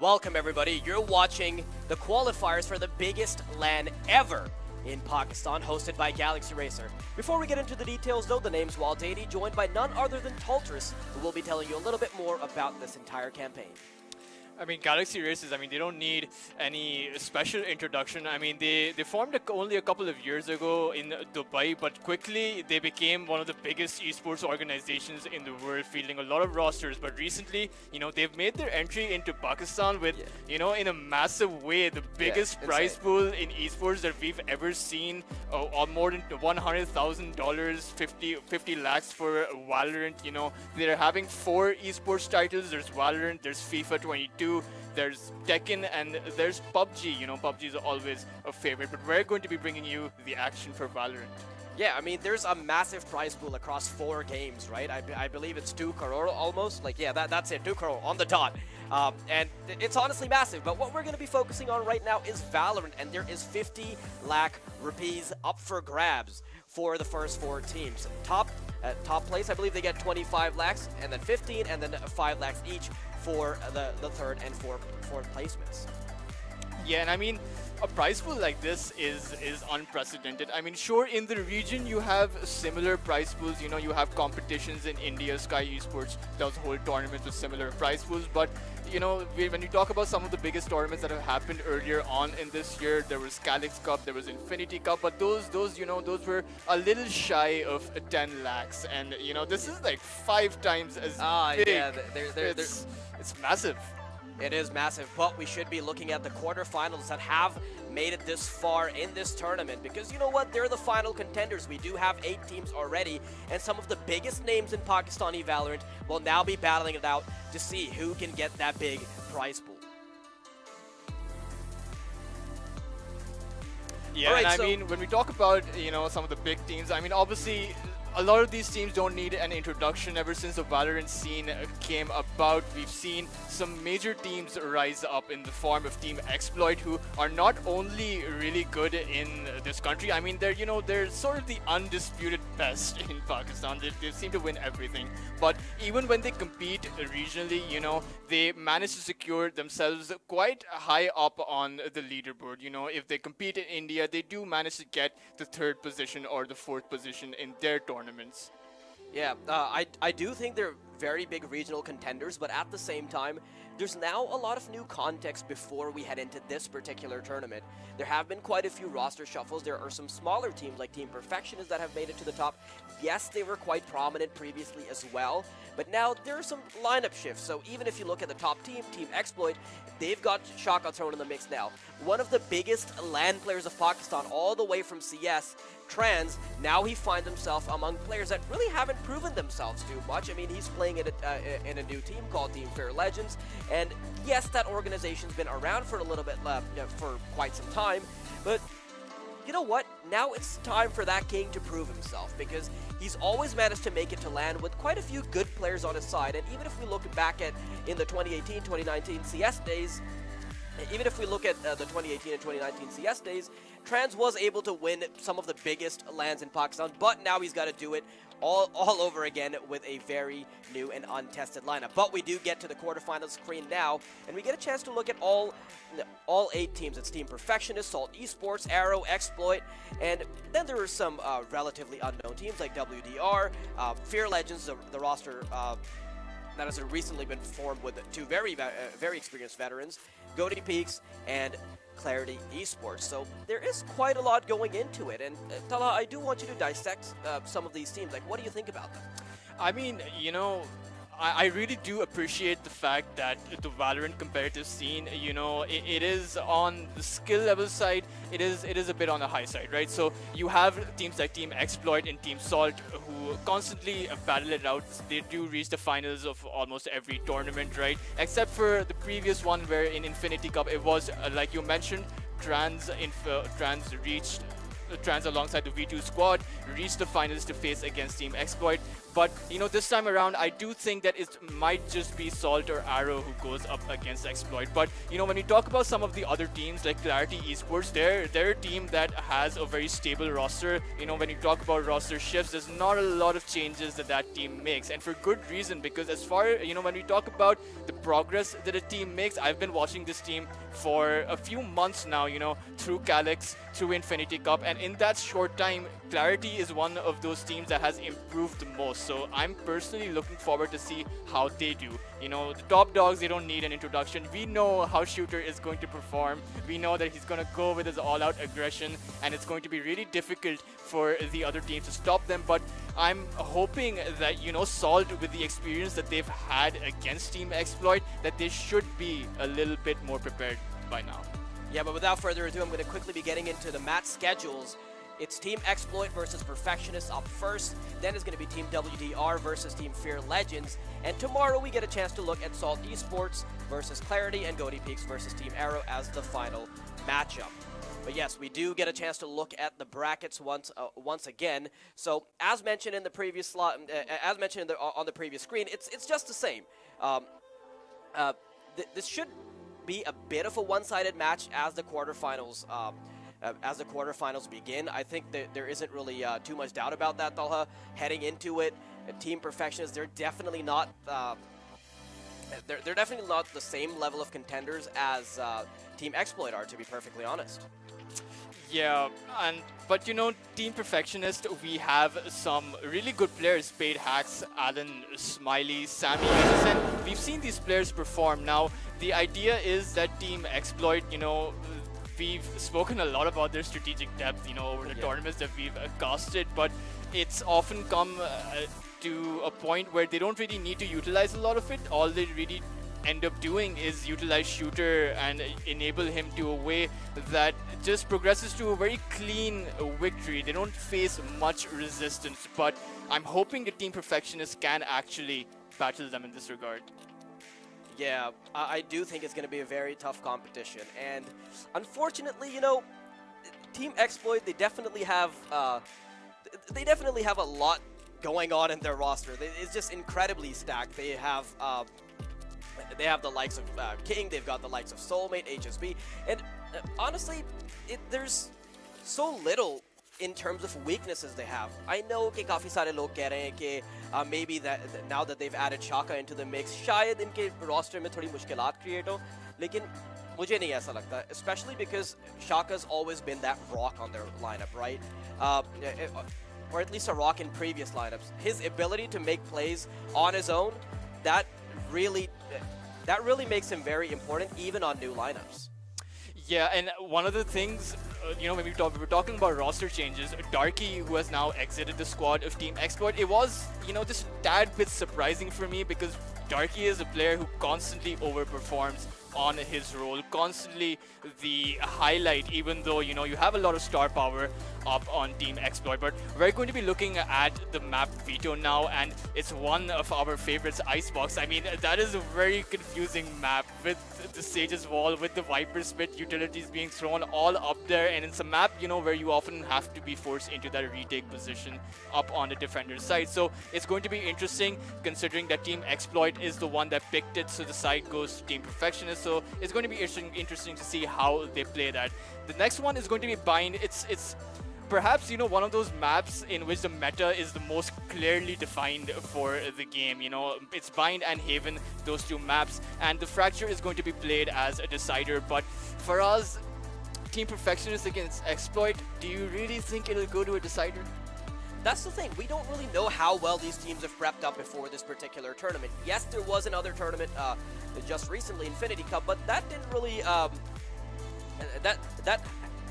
Welcome everybody. You're watching the qualifiers for the biggest LAN ever in Pakistan, hosted by Galaxy Racer. Before we get into the details though, the name's Waldady, joined by none other than Tultris, who will be telling you a little bit more about this entire campaign. I mean, Galaxy Races, I mean, they don't need any special introduction. I mean, they formed only a couple of years ago in Dubai, but quickly they became one of the biggest esports organizations in the world, fielding a lot of rosters. But recently, you know, they've made their entry into Pakistan with, you know, in a massive way, the biggest prize pool in esports that we've ever seen, on more than $100,000, 50 lakhs for Valorant. You know, they're having 4 esports titles. There's Valorant, there's FIFA 22, there's Tekken, and there's PUBG. You know, PUBG is always a favorite, but we're going to be bringing you the action for Valorant. Yeah, I mean, there's a massive prize pool across 4 games, right? I believe it's 2 crore almost. Like, yeah, that's it, 2 crore on the dot. And it's honestly massive, but what we're going to be focusing on right now is Valorant, and there is 50 lakh rupees up for grabs for the first 4 teams. Top place, I believe they get 25 lakhs, and then 15, and then 5 lakhs each for the third and fourth placements. Yeah, and I mean, a prize pool like this is unprecedented. I mean, sure, in the region you have similar prize pools. You know, you have competitions in India. Sky Esports does whole tournaments with similar prize pools. But you know, when you talk about some of the biggest tournaments that have happened earlier on in this year, there was Calix Cup, there was Infinity Cup, but those were a little shy of 10 lakhs, and you know, this is like 5 times as big. Yeah, it's massive. It is massive, but we should be looking at the quarterfinals that have made it this far in this tournament, because you know what, they're the final contenders. We do have 8 teams already, and some of the biggest names in Pakistani Valorant will now be battling it out to see who can get that big prize pool. Yeah, right, and I mean, when we talk about, you know, some of the big teams, I mean, obviously, a lot of these teams don't need an introduction. Ever since the Valorant scene came about, we've seen some major teams rise up in the form of Team Exploit, who are not only really good in this country, I mean, they're sort of the undisputed best in Pakistan. They seem to win everything. But even when they compete regionally, you know, they manage to secure themselves quite high up on the leaderboard. You know, if they compete in India, they do manage to get the 3rd position or the 4th position in their tournaments. Yeah, I do think they're very big regional contenders, but at the same time, there's now a lot of new context before we head into this particular tournament. There have been quite a few roster shuffles. There are some smaller teams like Team Perfectionists that have made it to the top. Yes, they were quite prominent previously as well, but now there are some lineup shifts. So even if you look at the top team, Team Exploit, they've got Shaka thrown in the mix now. One of the biggest LAN players of Pakistan, all the way from CS, Trans, now he finds himself among players that really haven't proven themselves too much. I mean, he's playing in a new team called Team Fair Legends, and yes, that organization's been around for a little bit, for quite some time, but you know what? Now it's time for that king to prove himself, because he's always managed to make it to LAN with quite a few good players on his side. And even if we look back at in the 2018-2019 CS days, even if we look at the 2018 and 2019 CS days, Trans was able to win some of the biggest LANs in Pakistan, but now he's got to do it all over again with a very new and untested lineup. But we do get to the quarterfinal screen now, and we get a chance to look at all 8 teams. It's Team Perfectionists, Salt Esports, Arrow, Exploit, and then there are some relatively unknown teams like WDR, Fear Legends, the roster that has recently been formed with 2 very experienced veterans, GotyPeeks and Clarity Esports. So there is quite a lot going into it, and Talha, I do want you to dissect some of these teams. Like, what do you think about them? I mean, you know, I really do appreciate the fact that the Valorant competitive scene, you know, it is on the skill level side, it is a bit on the high side, right? So you have teams like Team Exploit and Team Salt who constantly battle it out. They do reach the finals of almost every tournament, right? Except for the previous one where in Infinity Cup it was, like you mentioned, Trans reached trans alongside the V2 squad, reach the finals to face against Team Exploit. But this time around, I do think that it might just be Salt or Arrow who goes up against Exploit. But when we talk about some of the other teams like Clarity Esports, they're a team that has a very stable roster. When you talk about roster shifts, there's not a lot of changes that team makes, and for good reason, because as far when we talk about the progress that a team makes, I've been watching this team for a few months now, through Calyx, through Infinity Cup, and in that short time, Clarity is one of those teams that has improved the most. So I'm personally looking forward to see how they do. The top dogs, they don't need an introduction. We know how Shooter is going to perform. We know that he's going to go with his all-out aggression, and it's going to be really difficult for the other teams to stop them. But I'm hoping that, Salt, with the experience that they've had against Team Exploit, that they should be a little bit more prepared by now. Yeah, but without further ado, I'm going to quickly be getting into the match schedules. It's Team Exploit versus Perfectionists up first. Then it's going to be Team WDR versus Team Fear Legends. And tomorrow we get a chance to look at Salt Esports versus Clarity and GotyPeeks versus Team Arrow as the final matchup. But yes, we do get a chance to look at the brackets once again. So as mentioned in the previous slot, as mentioned on the previous screen, it's just the same. This should be a bit of a one-sided match as the quarterfinals. As the quarterfinals begin. I think that there isn't really too much doubt about that, Talha. Heading into it, Team Perfectionists, they're definitely not they're definitely not the same level of contenders as Team Exploit are, to be perfectly honest. Yeah, but Team Perfectionist, we have some really good players: Spade Hacks, Alan, Smiley, Sammy, and we've seen these players perform. Now, the idea is that Team Exploit, we've spoken a lot about their strategic depth, over the tournaments that we've casted, but it's often come to a point where they don't really need to utilize a lot of it. All they really end up doing is utilize Shooter and enable him to a way that just progresses to a very clean victory. They don't face much resistance, but I'm hoping the Team Perfectionists can actually battle them in this regard. Yeah, I do think it's going to be a very tough competition, and unfortunately, Team Exploit, they definitely have a lot going on in their roster. It's just incredibly stacked. They have the likes of King, they've got the likes of Soulmate, HSB, and honestly, there's so little in terms of weaknesses they have. I know कि काफी सारे लोग कह रहे हैं कि maybe that now that they've added Shaka into the mix, शायद इनके roster में थोड़ी मुश्किलात create हो, लेकिन मुझे नहीं ऐसा लगता, especially because Shaka's always been that rock on their lineup, right? Or at least a rock in previous lineups. His ability to make plays on his own, that really makes him very important, even on new lineups. Yeah, and one of the things, when we were talking about roster changes, Darky, who has now exited the squad of Team Exploit, it was, just a tad bit surprising for me, because Darky is a player who constantly overperforms on his role, constantly the highlight, even though you have a lot of star power up on Team Exploit. But we're going to be looking at the map Veto now, and it's one of our favorites, Icebox. I mean, that is a very confusing map with the Sage's Wall, with the Viper Spit utilities being thrown all up there, and it's a map where you often have to be forced into that retake position up on the defender's side. So it's going to be interesting, considering that Team Exploit is the one that picked it, so the side goes to Team Perfectionist. So it's going to be interesting to see how they play that. The next one is going to be Bind. It's perhaps one of those maps in which the meta is the most clearly defined for the game. It's Bind and Haven, those two maps, and the Fracture is going to be played as a decider. But for us, Team Perfectionist against Exploit, do you really think it'll go to a decider? That's the thing, we don't really know how well these teams have prepped up before this particular tournament. Yes, there was another tournament just recently, Infinity Cup, but that didn't really,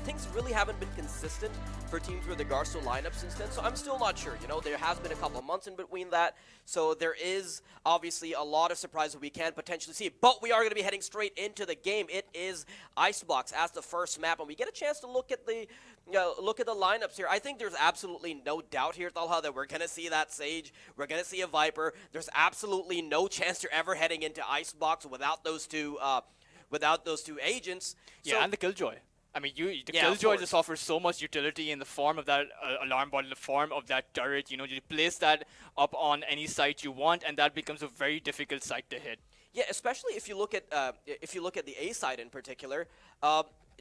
things really haven't been consistent for teams with regards to lineups since then, so I'm still not sure. There has been a couple of months in between that, so there is obviously a lot of surprises we can potentially see, but we are going to be heading straight into the game. It is Icebox as the first map, and we get a chance to look at the lineups here. I think there's absolutely no doubt here, Talha, that we're going to see that Sage, we're going to see a Viper. There's absolutely no chance you're ever heading into Icebox without those two agents. Yeah, so, and the Killjoy. I mean, the Yeah, of Killjoy course. just offers so much utility in the form of that alarm bot, in the form of that turret. You know, you place that up on any site you want, and that becomes a very difficult site to hit. Yeah, especially if you look at the A side in particular,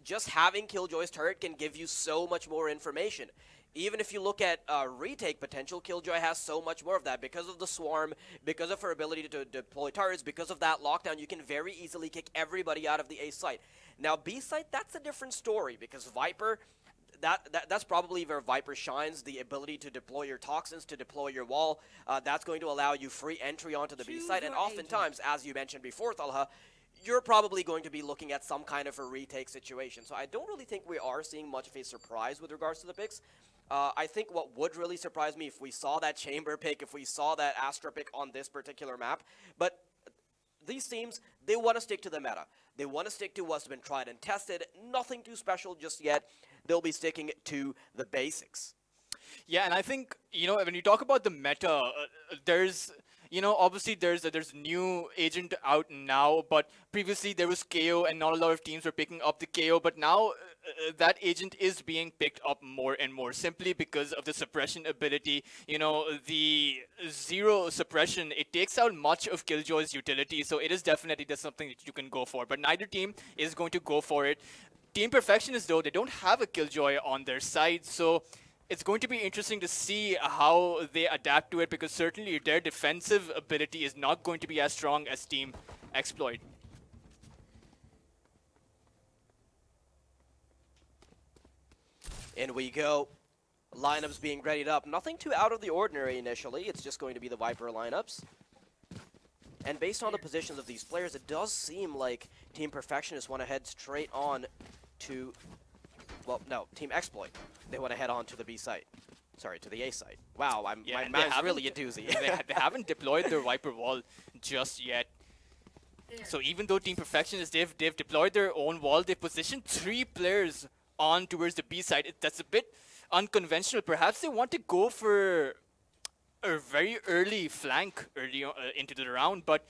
just having Killjoy's turret can give you so much more information. Even if you look at retake potential, Killjoy has so much more of that because of the swarm, because of her ability to deploy turrets, because of that lockdown. You can very easily kick everybody out of the A site. Now B site, that's a different story because Viper. That's probably where Viper shines, the ability to deploy your toxins, to deploy your wall. That's going to allow you free entry onto the B site, and oftentimes, as you mentioned before, Talha, you're probably going to be looking at some kind of a retake situation. So I don't really think we are seeing much of a surprise with regards to the picks. I think what would really surprise me if we saw that Chamber pick, if we saw that Astra pick on this particular map, but these teams, they want to stick to the meta. They want to stick to what's been tried and tested. Nothing too special just yet. They'll be sticking to the basics. Yeah, and I think, you know, when you talk about the meta, there's, you know, obviously there's new agent out now, but previously there was KO and not a lot of teams were picking up the KO, but now that agent is being picked up more and more simply because of the suppression ability. You know, the zero suppression, it takes out much of Killjoy's utility, so it is definitely just something that you can go for, but neither team is going to go for it. Team Perfectionists, though, they don't have a Killjoy on their side, so it's going to be interesting to see how they adapt to it, because certainly their defensive ability is not going to be as strong as Team Exploit. In we go. Lineups being readied up. Nothing too out of the ordinary initially. It's just going to be the Viper lineups. And based on the positions of these players, it does seem like Team Perfectionists want to head straight on to, well, no, Team Exploit. They want to head on to the B site. Sorry, to the A site. Wow, my man's really a doozy. They haven't deployed their Viper wall just yet. So even though Team Perfectionists, they've deployed their own wall, they've positioned 3 players on towards the B side. That's a bit unconventional. Perhaps they want to go for a very early flank early into the round, but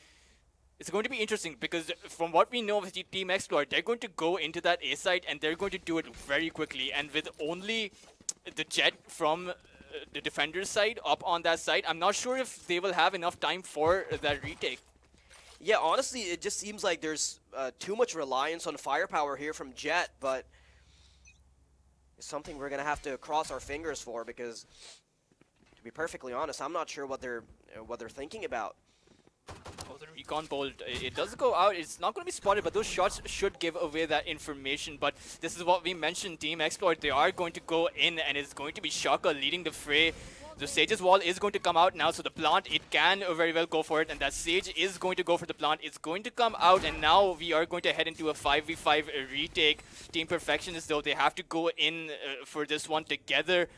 it's going to be interesting because from what we know of Team Exploit, they're going to go into that A site and they're going to do it very quickly, and with only the jet from the defender's side up on that side, I'm not sure if they will have enough time for that retake. Yeah, honestly, it just seems like there's too much reliance on firepower here from Jet, but it's something we're going to have to cross our fingers for because, to be perfectly honest, I'm not sure what they're thinking about. Oh, the recon bolt, it does go out. It's not going to be spotted, but those shots should give away that information. But this is what we mentioned, Team Exploit, they are going to go in, and it's going to be Shaka leading the fray. The Sage's wall is going to come out now, so the plant, it can very well go for it, and that Sage is going to go for the plant. It's going to come out, and now we are going to head into a 5v5 retake. Team Perfectionists, though, they have to go in for this one together.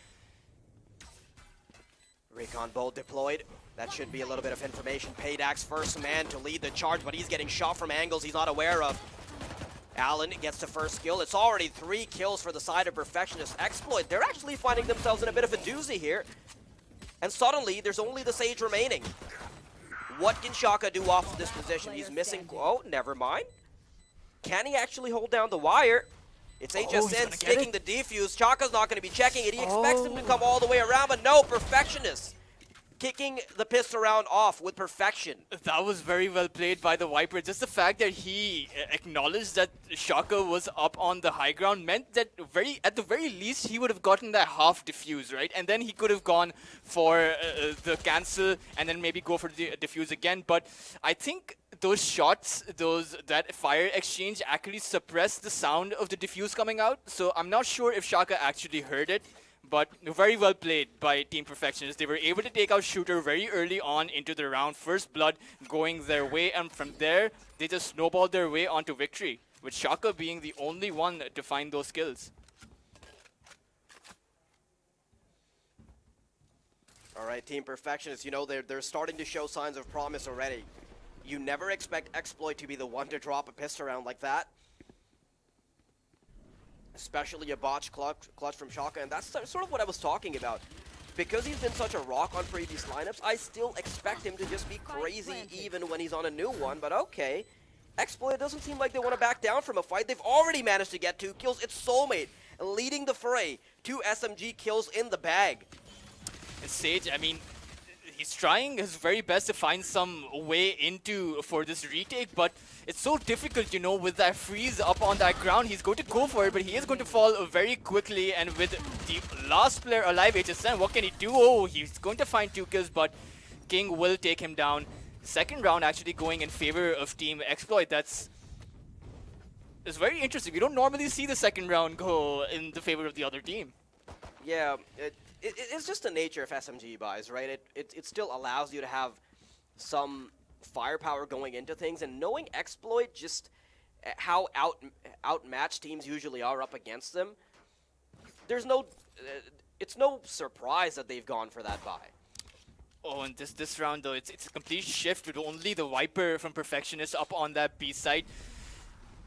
Recon bolt deployed. That should be a little bit of information. Paydak's first man to lead the charge, but he's getting shot from angles he's not aware of. Allen gets the first kill. It's already 3 kills for the side of Perfectionist Exploit. They're actually finding themselves in a bit of a doozy here. And suddenly, there's only the Sage remaining. What can Shaka do off of this position? He's missing... Oh, never mind. Can he actually hold down the wire? It's HSN taking the defuse. Shaka's not going to be checking it. He expects him to come all the way around, but no, Perfectionist kicking the pistol round off with perfection. That was very well played by the Viper. Just the fact that he acknowledged that Shaka was up on the high ground meant that at the very least he would have gotten that half defuse, right? And then he could have gone for the cancel and then maybe go for the defuse again. But I think those shots, that fire exchange actually suppressed the sound of the defuse coming out. So I'm not sure if Shaka actually heard it. But very well played by Team Perfectionists. They were able to take out Shooter very early on into the round. First blood going their way, and from there, they just snowballed their way onto victory, with Shaka being the only one to find those kills. All right, Team Perfectionists, you know, they're starting to show signs of promise already. You never expect Exploit to be the one to drop a pistol round like that. Especially a botch clutch from Shaka, and that's sort of what I was talking about. Because he's been such a rock on previous lineups, I still expect him to just be crazy even when he's on a new one, but okay. Exploit doesn't seem like they want to back down from a fight. They've already managed to get 2 kills. It's Soulmate leading the fray. 2 SMG kills in the bag. And Sage, I mean, he's trying his very best to find some way into for this retake, but it's so difficult, you know, with that freeze up on that ground. He's going to go for it, but he is going to fall very quickly. And with the last player alive, HSN, what can he do? Oh, he's going to find 2 kills, but King will take him down. Second round actually going in favor of Team Exploit. It's very interesting. We don't normally see the second round go in the favor of the other team. Yeah, it's just the nature of SMG buys, right? It still allows you to have some firepower going into things, and knowing Exploit, just how outmatched teams usually are up against them, there's no, it's no surprise that they've gone for that buy. Oh, and this round though, it's a complete shift with only the Viper from Perfectionists up on that B side.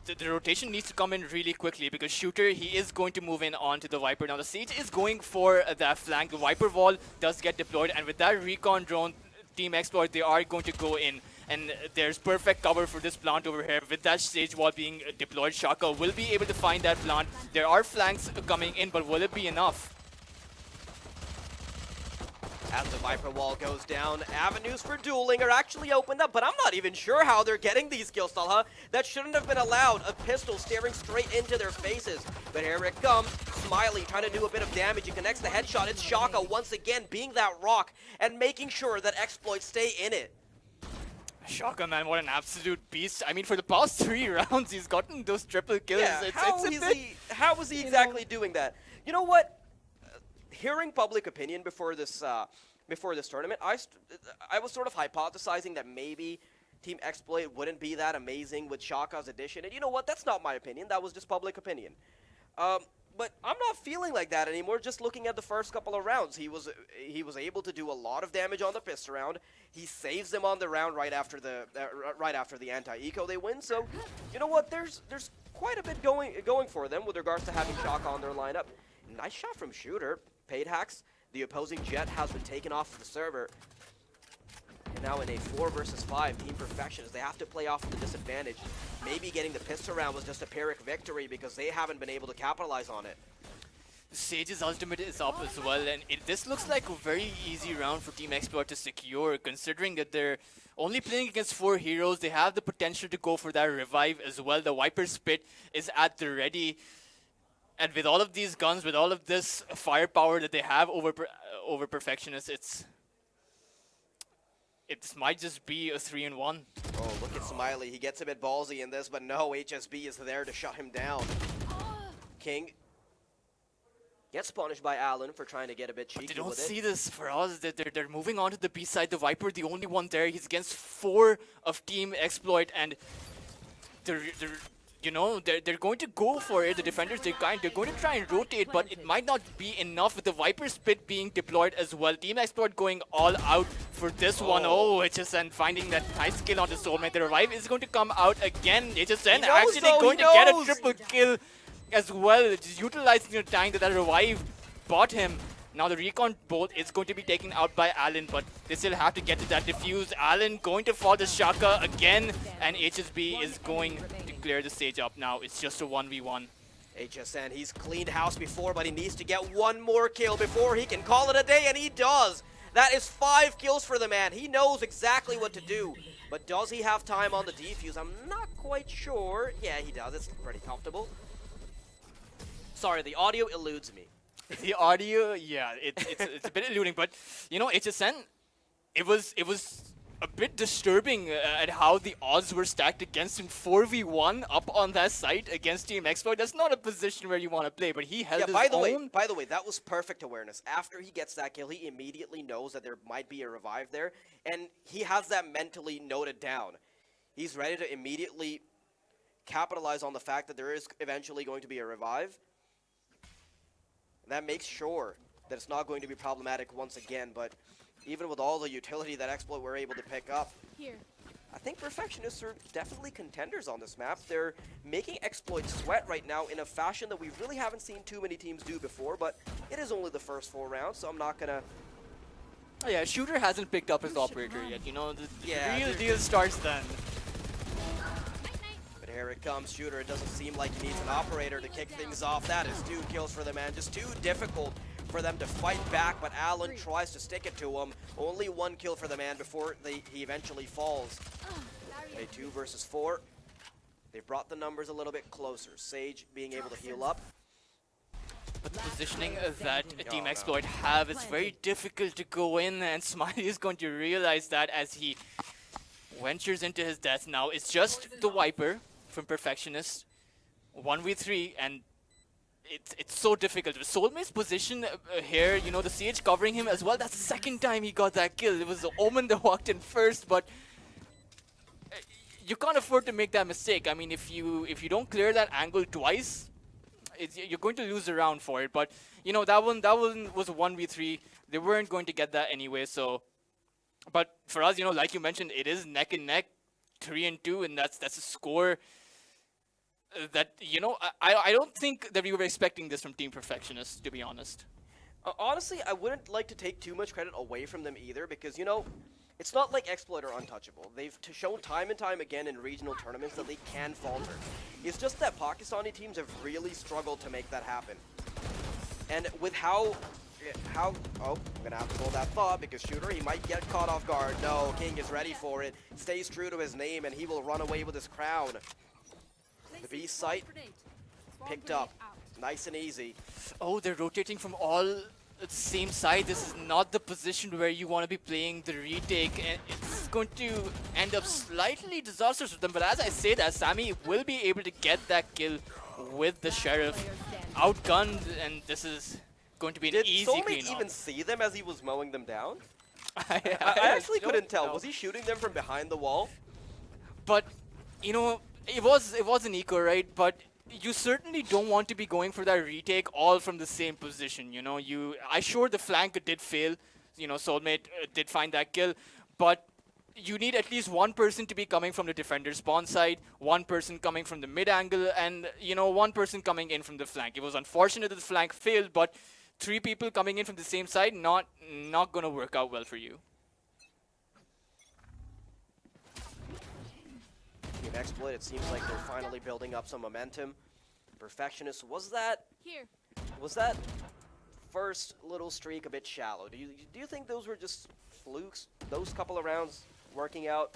The rotation needs to come in really quickly because Shooter, he is going to move in onto the Viper. Now the Siege is going for that flank. The Viper wall does get deployed, and with that recon drone, Team Exploit, they are going to go in. And there's perfect cover for this plant over here. With that Sage wall being deployed, Shaka will be able to find that plant. There are flanks coming in, but will it be enough? As the Viper wall goes down, avenues for dueling are actually opened up, but I'm not even sure how they're getting these kills, Talha. That shouldn't have been allowed. A pistol staring straight into their faces. But here it comes. Smiley trying to do a bit of damage. He connects the headshot. It's Shaka once again being that rock and making sure that Exploit stay in it. Shaka, man, what an absolute beast. I mean, for the past 3 rounds, he's gotten those triple kills. Yeah, how is he exactly doing that? You know what? Hearing public opinion before this tournament, I was sort of hypothesizing that maybe Team Exploit wouldn't be that amazing with Shaka's addition, and you know what? That's not my opinion. That was just public opinion. But I'm not feeling like that anymore. Just looking at the first couple of rounds, he was able to do a lot of damage on the pistol round. He saves them on the round right after the anti-eco they win. So, you know what? There's quite a bit going for them with regards to having Shaka on their lineup. Nice shot from Shooter. Paid hacks. The opposing jet has been taken off the server. And now in a 4 versus 5, Team Perfectionists, they have to play off the disadvantage. Maybe getting the pistol round was just a Pyrrhic victory because they haven't been able to capitalize on it. Sage's ultimate is up as well, and this looks like a very easy round for Team Exploit to secure, considering that they're only playing against 4 heroes. They have the potential to go for that revive as well. The Viper Spit is at the ready. And with all of these guns, with all of this firepower that they have over Perfectionists, it might just be a 3-1. Oh, look at Smiley. He gets a bit ballsy in this, but no, HSB is there to shut him down. King gets punished by Allen for trying to get a bit cheeky with it. They don't see this for us. They're moving on to the B side. The Viper, the only one there. He's against 4 of Team Exploit, and they're going to go for it. The defenders, they're going to try and rotate, but it might not be enough with the Viper Spit being deployed as well. Team Exploit going all out for this one. Oh, HSN finding that nice kill on the Soulmate. The revive is going to come out again. HSN actually going to get a triple kill as well. Just utilizing the time that revive bought him. Now the recon bolt is going to be taken out by Allen, but they still have to get to that defuse. Allen going to fall the Shaka again, and HSB is going to clear the stage up now. It's just a 1v1. HSN, he's cleaned house before, but he needs to get one more kill before he can call it a day, and he does. That is 5 kills for the man. He knows exactly what to do, but does he have time on the defuse? I'm not quite sure. Yeah, he does. It's pretty comfortable. Sorry, the audio eludes me. The audio, yeah, it's a bit eluding, but you know, HSN, it was a bit disturbing at how the odds were stacked against him. 4v1 up on that site against Team Exploit. That's not a position where you want to play, but he held his own. By the way, that was perfect awareness. After he gets that kill, he immediately knows that there might be a revive there, and he has that mentally noted down. He's ready to immediately capitalize on the fact that there is eventually going to be a revive. That makes sure that it's not going to be problematic once again, but even with all the utility that Exploit were able to pick up, I think Perfectionists are definitely contenders on this map. They're making Exploit sweat right now in a fashion that we really haven't seen too many teams do before, but it is only the first 4 rounds, so I'm not gonna... Oh yeah, Shooter hasn't picked up his operator yet, you know, the real deal starts then. Here it comes, Shooter. It doesn't seem like he needs an operator to kick things off. That is 2 kills for the man. Just too difficult for them to fight back, but Alan tries to stick it to him. Only 1 kill for the man before he eventually falls. Okay, 2 versus 4. They brought the numbers a little bit closer. Sage being able to heal up. But the positioning that Team Exploit have, it's very difficult to go in, and Smiley is going to realize that as he ventures into his death now. It's just the Viper from Perfectionists, 1v3, and it's so difficult. With Soulmate's position here, you know, the Sage covering him as well, that's the second time he got that kill. It was the Omen that walked in first, but you can't afford to make that mistake. I mean, if you don't clear that angle twice, you're going to lose a round for it. But you know, that one was a 1v3. They weren't going to get that anyway. So, but for us, you know, like you mentioned, it is neck and neck, 3-2, and that's a score that, you know, I don't think that we were expecting this from Team Perfectionists, to be honest. Honestly, I wouldn't like to take too much credit away from them either, because, you know, it's not like Exploit are untouchable. They've shown time and time again in regional tournaments that they can falter. It's just that Pakistani teams have really struggled to make that happen. And with how oh, I'm gonna have to hold that thought, because Shooter, he might get caught off guard. No, King is ready for it, stays true to his name, and he will run away with his crown. The B site picked up, nice and easy. Oh, they're rotating from all the same side. This is not the position where you want to be playing the retake, and it's going to end up slightly disastrous for them. But as I say that, Sammy will be able to get that kill with the Sheriff outgunned, and this is going to be an easy clean-up. Did Soulmate even see them as he was mowing them down? I actually couldn't tell. Was he shooting them from behind the wall? But, you know, it was an eco, right? But you certainly don't want to be going for that retake all from the same position, you know. I sure the flank did fail, you know, Soulmate did find that kill, but you need at least one person to be coming from the defender spawn side, one person coming from the mid angle, and, you know, one person coming in from the flank. It was unfortunate that the flank failed, but 3 people coming in from the same side, not going to work out well for you. Team Exploit, it seems like they're finally building up some momentum. Perfectionists, was that first little streak a bit shallow? Do you think those were just flukes? Those couple of rounds working out?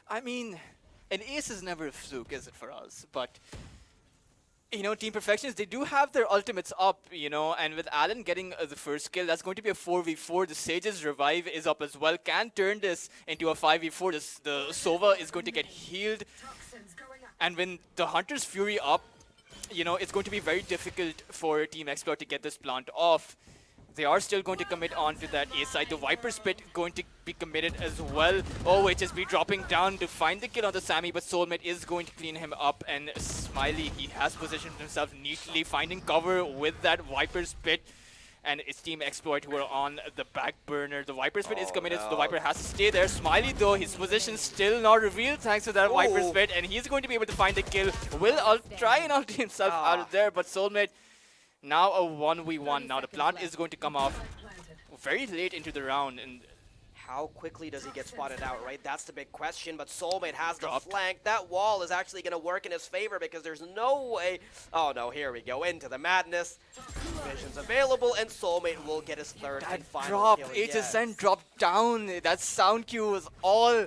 I mean, an ace is never a fluke, is it, for us? But, you know, Team Perfectionists, they do have their ultimates up, you know, and with Alan getting the first kill, that's going to be a 4v4. The Sage's revive is up as well. Can turn this into a 5v4. The Sova is going to get healed. And when the Hunter's Fury up, you know, it's going to be very difficult for Team Exploit to get this plant off. They are still going to commit on to that A side. The Viper's Pit going to be committed as well. Oh, HSB dropping down to find the kill on the Sammy, but Soulmate is going to clean him up. And Smiley, he has positioned himself neatly, finding cover with that Viper's Pit. And it's Team Exploit who are on the back burner. The Viper's Pit is committed, so the Viper has to stay there. Smiley, though, his position still not revealed thanks to that Viper's Pit, and he's going to be able to find the kill. Will try and ulti himself out of there, but Soulmate now a 1v1. Now the plant is going to come off very late into the round, and how quickly does he get spotted out, right? That's the big question, but Soulmate has the flank. That wall is actually going to work in his favor, because there's no way. Oh no, here we go, into the madness. Vision's available, and Soulmate will get his third and final kill. HSN dropped down. That sound cue was all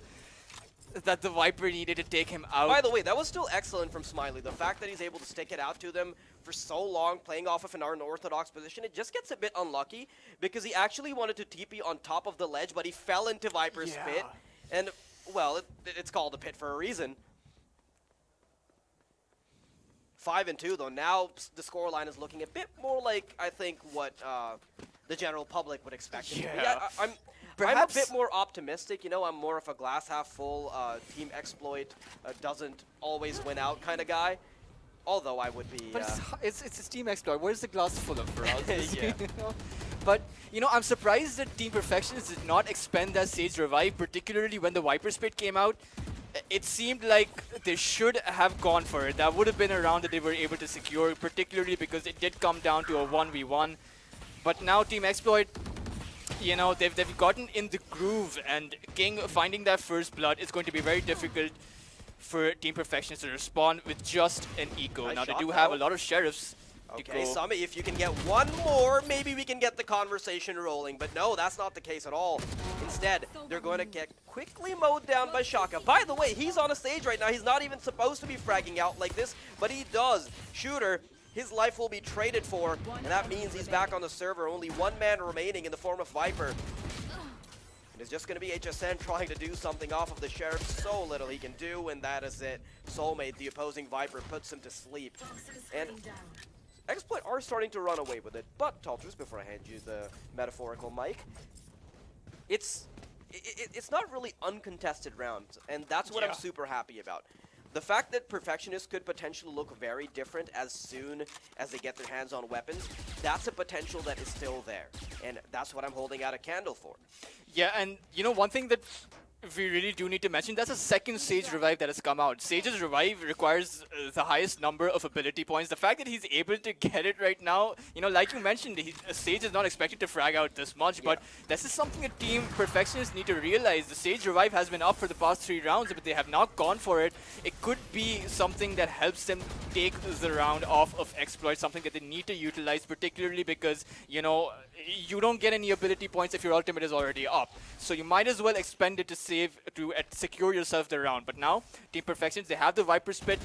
that the Viper needed to take him out. By the way, that was still excellent from Smiley. The fact that he's able to stick it out to them for so long, playing off of an unorthodox position, it just gets a bit unlucky, because he actually wanted to TP on top of the ledge, but he fell into Viper's pit. And, well, it's called a pit for a reason. 5-2, though. Now the scoreline is looking a bit more like, I think, what the general public would expect it to be. I'm a bit more optimistic, you know. I'm more of a glass half full, Team Exploit doesn't always win out kind of guy. Although I would be. But it's Team Exploit. Where's the glass full of for us? You know? But, you know, I'm surprised that Team Perfectionists did not expend that Sage revive, particularly when the Viper's Pit came out. It seemed like they should have gone for it. That would have been a round that they were able to secure, particularly because it did come down to a 1v1. But now Team Exploit, you know, they've gotten in the groove, and King finding that first blood is going to be very difficult. for Team Perfectionists to respond with just an eco. Nice Now they shot, do have though. a lot of sheriffs. Okay, Sami, if you can get one more, maybe we can get the conversation rolling. But no, that's not the case at all. Instead, they're going to get quickly mowed down by Shaka. By the way, he's on a stage right now. He's not even supposed to be fragging out like this, but he does. Shooter, his life will be traded for, and that means he's back on the server. Only one man remaining in the form of Viper. It's just going to be HSN trying to do something off of the Sheriff. So little he can do, and that is it. Soulmate, the opposing Viper, puts him to sleep. And Exploit are starting to run away with it, but Talters, before I hand you the metaphorical mic, it's not really uncontested rounds, and that's what I'm super happy about. The fact that Perfectionists could potentially look very different as soon as they get their hands on weapons, that's a potential that is still there, and that's what I'm holding out a candle for. Yeah, and you know, one thing that we really do need to mention, that's a second Sage revive that has come out. Sage's revive requires the highest number of ability points. The fact that he's able to get it right now, you know, like you mentioned, Sage is not expected to frag out this much, but this is something a Team Perfectionists need to realize. The Sage revive has been up for the past 3 rounds, but they have not gone for it. It could be something that helps them take the round off of Exploit, something that they need to utilize, particularly because, you know, you don't get any ability points if your ultimate is already up. So you might as well expend it to secure yourself the round. But now, Team Perfectionists, they have the Viper Spit.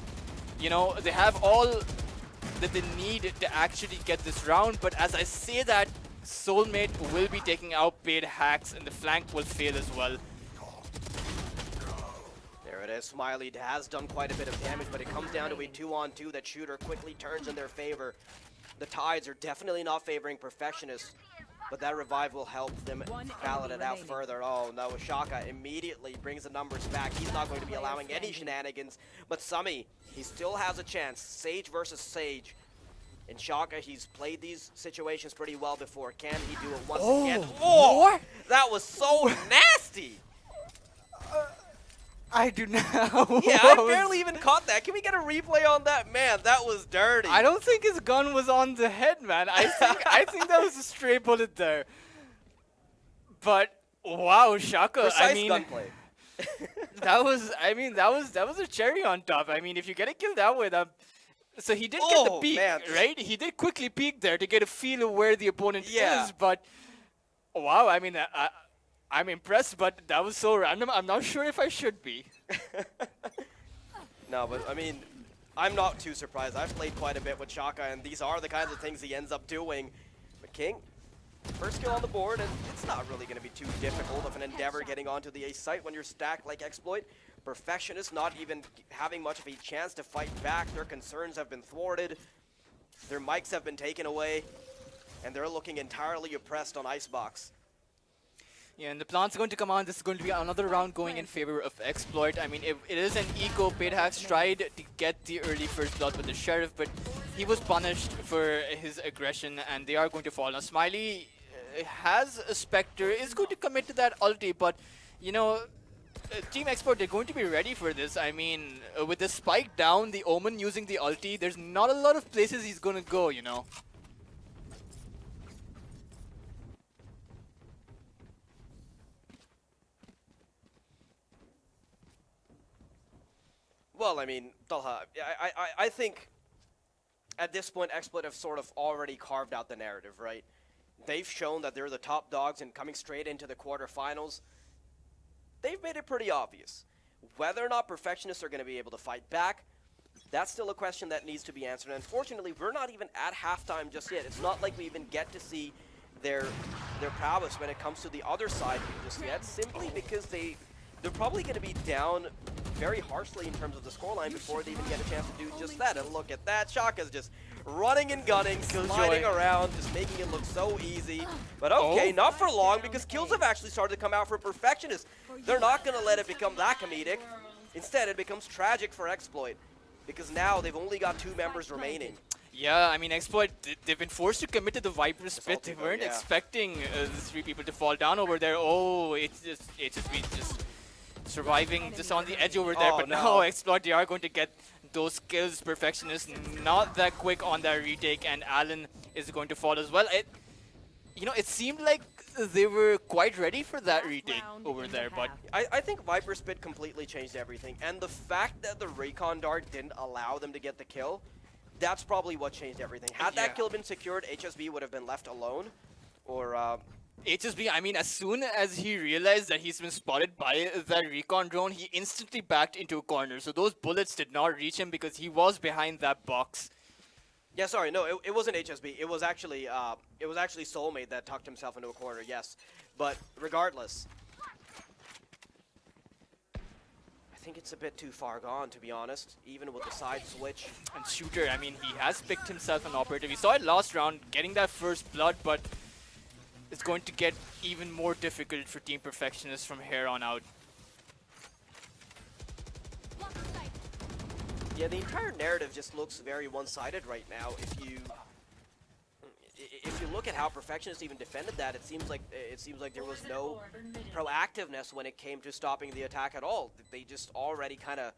You know, they have all that they need to actually get this round. But as I say that, Soulmate will be taking out paid hacks, and the flank will fail as well. There it is. Smiley has done quite a bit of damage, but it comes down to a 2-on-2 that Shooter quickly turns in their favor. The tides are definitely not favoring Perfectionists, but that revive will help them ballot it out further. Oh no, Shaka immediately brings the numbers back. He's not going to be allowing any shenanigans, but Sami, he still has a chance. Sage versus Sage. And Shaka, he's played these situations pretty well before. Can he do it once again? Oh, that was so nasty! I do not. Yeah, I barely even caught that. Can we get a replay on that? Man, that was dirty. I don't think his gun was on the head, man. I think that was a stray bullet there. But wow, Shaka. Precise I mean, gunplay. that was a cherry on top. I mean, if you get a kill that way, so he did get the peek, right? He did quickly peek there to get a feel of where the opponent is. But wow, I mean, I'm impressed, but that was so random. I'm not sure if I should be. No, but I mean, I'm not too surprised. I've played quite a bit with Shaka, and these are the kinds of things he ends up doing. But King, first kill on the board, and it's not really going to be too difficult of an endeavor getting onto the ace site when you're stacked like Exploit. Perfectionists not even having much of a chance to fight back. Their concerns have been thwarted. Their mics have been taken away, and they're looking entirely oppressed on Icebox. Yeah, and the plant's going to come on. This is going to be another round going in favor of Exploit. I mean, it is an eco. Paid hacks tried to get the early first blood with the Sheriff, but he was punished for his aggression, and they are going to fall. Now, Smiley has a Spectre, is going to commit to that ulti, but, you know, Team Exploit, they're going to be ready for this. I mean, with the spike down, the Omen using the ulti, there's not a lot of places he's going to go, you know. Well, I mean, Talha, I think at this point, Exploit have sort of already carved out the narrative, right? They've shown that they're the top dogs and coming straight into the quarterfinals. They've made it pretty obvious. Whether or not Perfectionists are going to be able to fight back, that's still a question that needs to be answered. And unfortunately, we're not even at halftime just yet. It's not like we even get to see their prowess when it comes to the other side just yet, simply because they're probably going to be down very harshly in terms of the scoreline before they even get a chance to do just that. And look at that, Shaka's just running and gunning, sliding around, just making it look so easy. But okay, not for long, because kills have actually started to come out for Perfectionists. They're not going to let it become that comedic. Instead, it becomes tragic for Exploit, because now they've only got 2 members remaining. Yeah, I mean, Exploit, they've been forced to commit to the Viper Spit. They weren't expecting the 3 people to fall down over there. Oh, it's just been surviving just on the edge over there. But now Exploit, they are going to get those kills. Perfectionists not that quick on that retake, and Alan is going to fall as well. You know, it seemed like they were quite ready for that retake over there, but I think Viper Spit completely changed everything, and the fact that the Recon Dart didn't allow them to get the kill, that's probably what changed everything. Had that kill been secured, HSB would have been left alone, or HSB, I mean, as soon as he realized that he's been spotted by that recon drone, he instantly backed into a corner. So those bullets did not reach him because he was behind that box. Yeah, sorry, no, it wasn't HSB. It was actually Soulmate that tucked himself into a corner. Yes, but regardless, I think it's a bit too far gone, to be honest. Even with the side switch. And Shooter, I mean, he has picked himself an operator. We saw it last round, getting that first blood, but it's going to get even more difficult for Team Perfectionists from here on out. Yeah, the entire narrative just looks very one-sided right now. If you look at how Perfectionists even defended that, it seems like there was no proactiveness when it came to stopping the attack at all. They just already kind of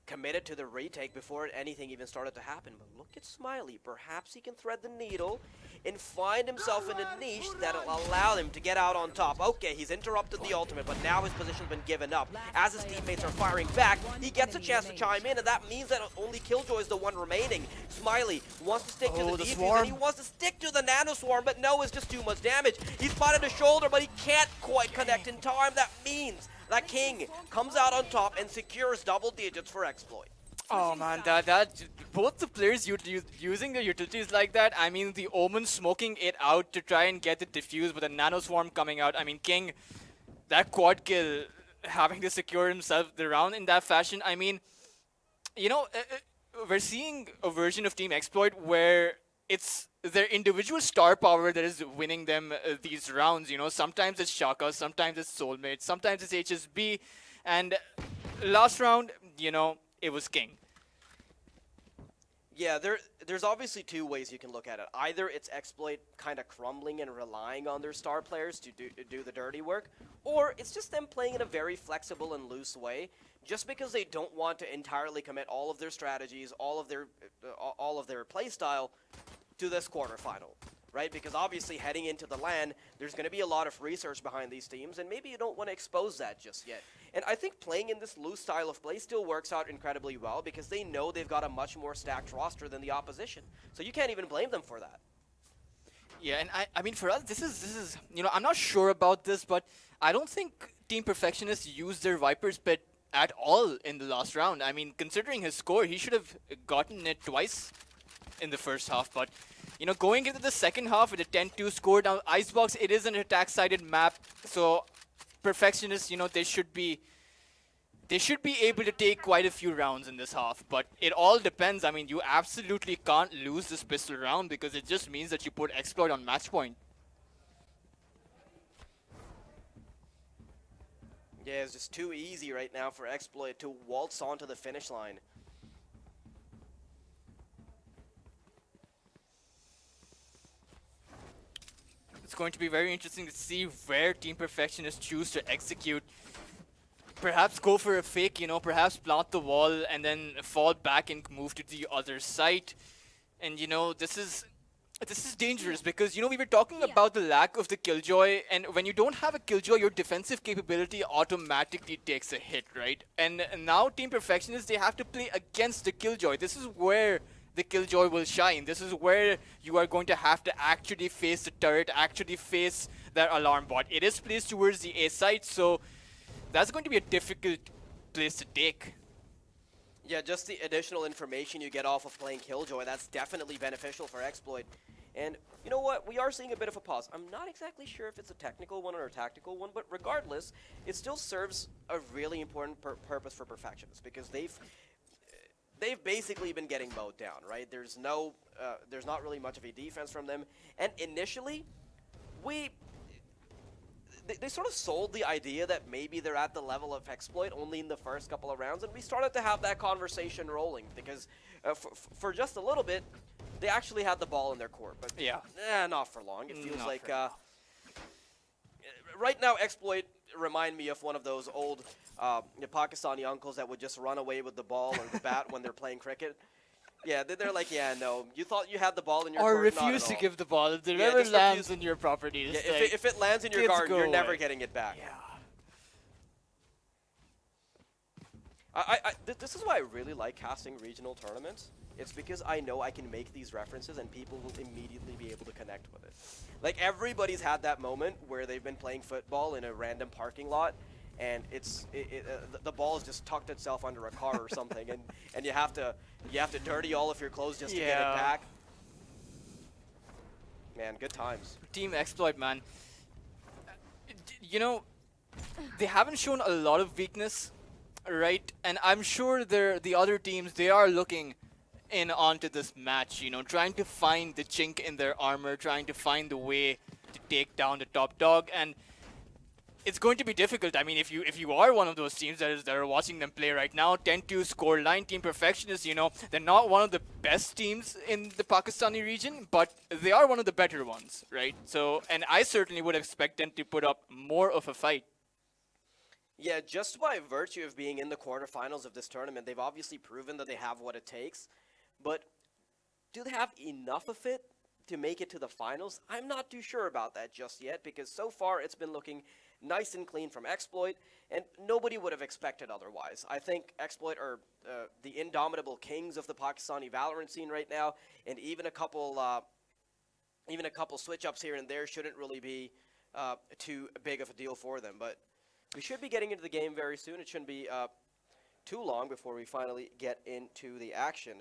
committed to the retake before anything even started to happen. But look at Smiley. Perhaps he can thread the needle and find himself in a niche that'll allow him to get out on top. Okay, he's interrupted the ultimate, but now his position's been given up. As his teammates are firing back, he gets a chance to chime in, and that means that only Killjoy is the one remaining. Smiley wants to stick to the defuse, and he wants to stick to the Nano Swarm, but no, it's just too much damage. He spotted a shoulder, but he can't quite connect in time. That means that King comes out on top and secures double digits for Exploit. Oh man, that both the players using the utilities like that, I mean the Omen smoking it out to try and get the defuse, but the Nano Swarm coming out. I mean King, that quad kill, having to secure himself the round in that fashion. I mean, you know, we're seeing a version of Team Exploit where it's their individual star power that is winning them these rounds. You know, sometimes it's Shaka, sometimes it's Soulmate, sometimes it's HSB, and last round, you know, it was King. Yeah, there's obviously two ways you can look at it. Either it's Exploit kind of crumbling and relying on their star players to do the dirty work, or it's just them playing in a very flexible and loose way, just because they don't want to entirely commit all of their strategies, all of their play style to this quarterfinal, right? Because obviously heading into the LAN, there's going to be a lot of research behind these teams, and maybe you don't want to expose that just yet. And I think playing in this loose style of play still works out incredibly well because they know they've got a much more stacked roster than the opposition. So you can't even blame them for that. Yeah, and I mean for us, this is you know, I'm not sure about this, but I don't think Team Perfectionists used their Viper's Pit at all in the last round. I mean, considering his score, he should have gotten it twice in the first half, but you know, going into the second half with a 10-2 score, now Icebox, it is an attack-sided map, so Perfectionists, you know, they should be able to take quite a few rounds in this half, but it all depends. I mean, you absolutely can't lose this pistol round because it just means that you put Exploit on match point. Yeah, it's just too easy right now for Exploit to waltz onto the finish line. It's going to be very interesting to see where Team Perfectionists choose to execute. Perhaps go for a fake, you know, perhaps plant the wall and then fall back and move to the other side. And you know, this is dangerous because, you know, we were talking about the lack of the Killjoy, and when you don't have a Killjoy, your defensive capability automatically takes a hit, right? And now Team Perfectionists, they have to play against the Killjoy. This is where the Killjoy will shine. This is where you are going to have to actually face the turret, actually face that alarm bot. It is placed towards the A side, so that's going to be a difficult place to take. Yeah, just the additional information you get off of playing Killjoy, that's definitely beneficial for Exploit. And you know what? We are seeing a bit of a pause. I'm not exactly sure if it's a technical one or a tactical one, but regardless, it still serves a really important purpose for Perfectionists because they've basically been getting mowed down, right? There's not really much of a defense from them. And initially, they sort of sold the idea that maybe they're at the level of Exploit only in the first couple of rounds, and we started to have that conversation rolling because for just a little bit, they actually had the ball in their court. But yeah, not for long. It feels like right now, Exploit remind me of one of those old Pakistani uncles that would just run away with the ball or the bat when they're playing cricket. Yeah, they're like, yeah, no, you thought you had the ball in your Or court, not refuse at to all. give the ball. If it Yeah, ever just lands refuse- in your property, Yeah, just if it lands in your kids garden, go you're never away. getting it back. Yeah. This is why I really like casting regional tournaments. It's because I know I can make these references and people will immediately be able to connect with it. Like, everybody's had that moment where they've been playing football in a random parking lot and the ball has just tucked itself under a car or something and you have to dirty all of your clothes just to get it back. Man, good times. Team Exploit, man. You know, they haven't shown a lot of weakness, right? And I'm sure the other teams, they are looking in onto this match, you know, trying to find the chink in their armor, trying to find the way to take down the top dog. And it's going to be difficult. I mean, if you are one of those teams that are watching them play right now, 10-2 score line, Team Perfectionists, you know, they're not one of the best teams in the Pakistani region, but they are one of the better ones, right? So, and I certainly would expect them to put up more of a fight. Yeah, just by virtue of being in the quarterfinals of this tournament, they've obviously proven that they have what it takes. But do they have enough of it to make it to the finals? I'm not too sure about that just yet, because so far it's been looking nice and clean from Exploit, and nobody would have expected otherwise. I think Exploit are the indomitable kings of the Pakistani Valorant scene right now, and even a couple switch-ups here and there shouldn't really be too big of a deal for them. But we should be getting into the game very soon. It shouldn't be too long before we finally get into the action.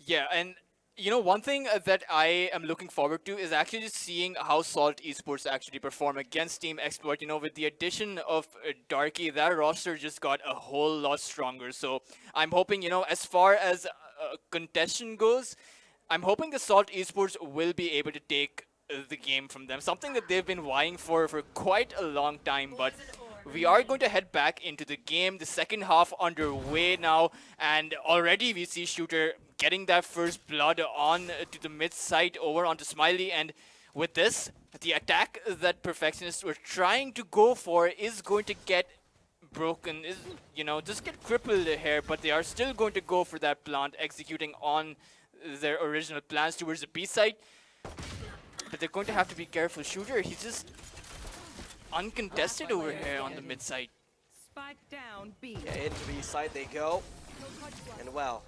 Yeah, and you know, one thing that I am looking forward to is actually just seeing how Salt Esports actually perform against Team Exploit. You know, with the addition of Darky, that roster just got a whole lot stronger. So I'm hoping, you know, as far as contention goes, I'm hoping the Salt Esports will be able to take the game from them. Something that they've been vying for quite a long time, but we are going to head back into the game. The second half underway now, and already we see Shooter getting that first blood on to the mid side over onto Smiley, and with this, the attack that Perfectionists were trying to go for is going to get broken, is, you know, just get crippled here, but they are still going to go for that plant, executing on their original plans towards the B side. But they're going to have to be careful. Shooter, he's just uncontested over here on the mid side. Spike down B. Yeah, into B side they go, and well,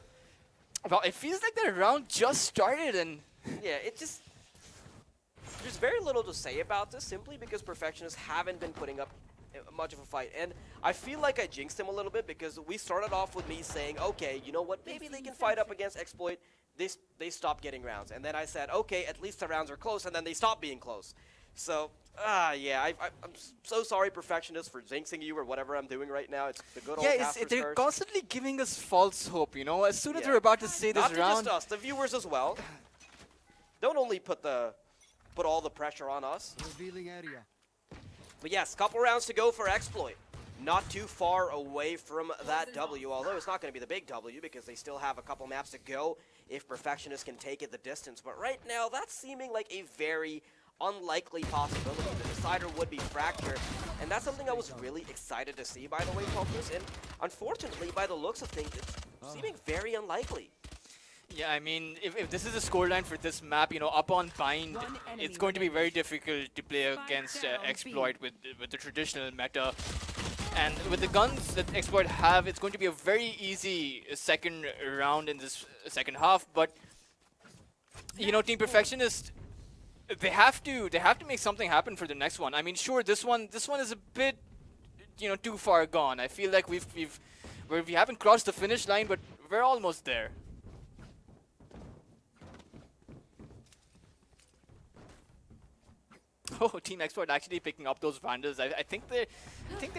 it feels like the round just started, and yeah, it just, there's very little to say about this simply because Perfectionists haven't been putting up much of a fight. And I feel like I jinxed him a little bit because we started off with me saying, okay, you know what, maybe they can fight up against Exploit. They stopped getting rounds. And then I said, okay, at least the rounds are close, and then they stopped being close. So, yeah, I'm so sorry, Perfectionists, for jinxing you or whatever I'm doing right now. It's the good old caster's they're curse. constantly giving us false hope, you know? As soon as Yeah. we're about to say this Not round... just us, the viewers as well. Don't only put all the pressure on us. Revealing area. But yes, couple rounds to go for Exploit. Not too far away from that W, although it's not going to be the big W because they still have a couple maps to go if Perfectionists can take it the distance. But right now, that's seeming like a very unlikely possibility. The decider would be Fracture, and that's something I was really excited to see, by the way, Focus. And unfortunately, by the looks of things, it's seeming very unlikely. Yeah, I mean, if this is the scoreline for this map, you know, up on Bind, it's going to be very difficult to play against Exploit with the traditional meta. And with the guns that Exploit have, it's going to be a very easy second round in this second half. But, you know, Team Perfectionist, they have to make something happen for the next one. I mean, sure, this one is a bit, you know, too far gone. I feel like we haven't crossed the finish line, but we're almost there. Oh, Team Exploit actually picking up those Vandals. I think they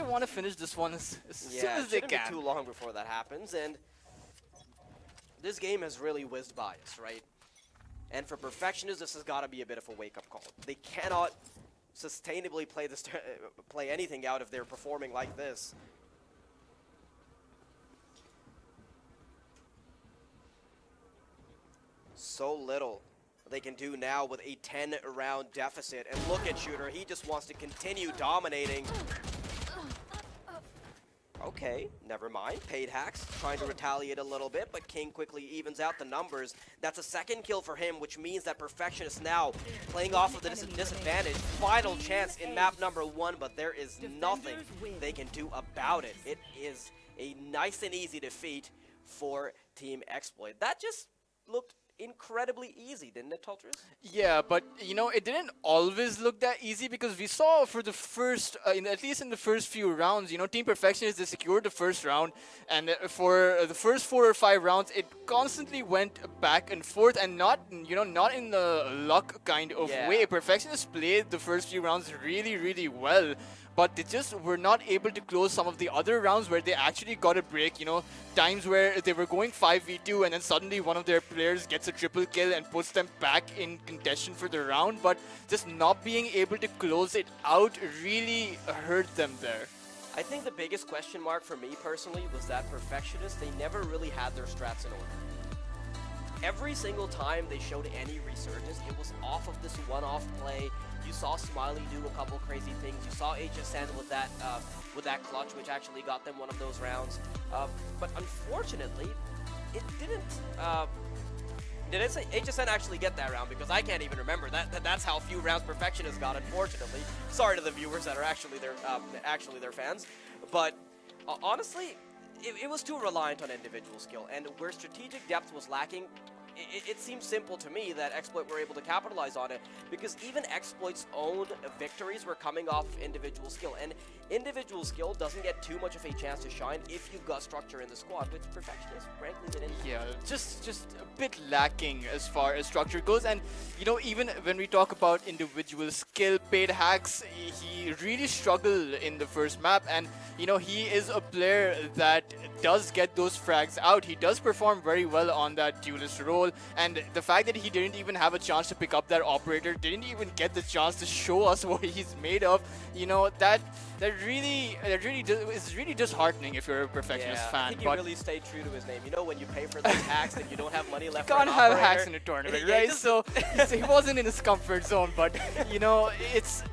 want to finish this one as soon as they shouldn't be can. too long before that happens, and this game has really whizzed by us, right? And for Perfectionists, this has got to be a bit of a wake-up call. They cannot sustainably play anything out if they're performing like this. So little they can do now with a 10-round deficit. And look at Shooter, he just wants to continue dominating. Okay, never mind. Paid Hacks trying to retaliate a little bit, but King quickly evens out the numbers. That's a second kill for him, which means that Perfectionists now playing off of the disadvantage. Final chance in map number 1, but there is nothing they can do about it. It is a nice and easy defeat for Team Exploit. That just looked incredibly easy, didn't it, Tultris? Yeah, but it didn't always look that easy, because we saw for the first, at least in the first few rounds, Team Perfectionists, they secured the first round, and for the first 4 or 5 rounds, it constantly went back and forth, and not in the luck kind of way. Perfectionists played the first few rounds really, really well, but they just were not able to close some of the other rounds where they actually got a break. Times where they were going 5v2 and then suddenly one of their players gets a triple kill and puts them back in contention for the round, but just not being able to close it out really hurt them there. I think the biggest question mark for me personally was that Perfectionists, they never really had their strats in order. Every single time they showed any resurgence, it was off of this one-off play. You saw Smiley do a couple crazy things. You saw HSN with that clutch, which actually got them one of those rounds. But unfortunately, it didn't. Did it say HSN actually get that round? Because I can't even remember. That's how few rounds Perfectionists got. Unfortunately, sorry to the viewers that are actually their fans. But honestly, it was too reliant on individual skill, and where strategic depth was lacking. It seems simple to me that Exploit were able to capitalize on it, because even Exploit's own victories were coming off individual skill, and individual skill doesn't get too much of a chance to shine if you've got structure in the squad, which Perfectionists, frankly, they didn't. Yeah, just a bit lacking as far as structure goes, and even when we talk about individual skill, Paid Hacks, he really struggled in the first map, and he is a player that does get those frags out. He does perform very well on that duelist role, and the fact that he didn't even have a chance to pick up that operator, didn't even get the chance to show us what he's made of, that really is really disheartening if you're a Perfectionist fan. I think he really stayed true to his name. When you pay for those hacks and you don't have money left you for an can't have operator. hacks in a tournament, right? So he wasn't in his comfort zone, but it's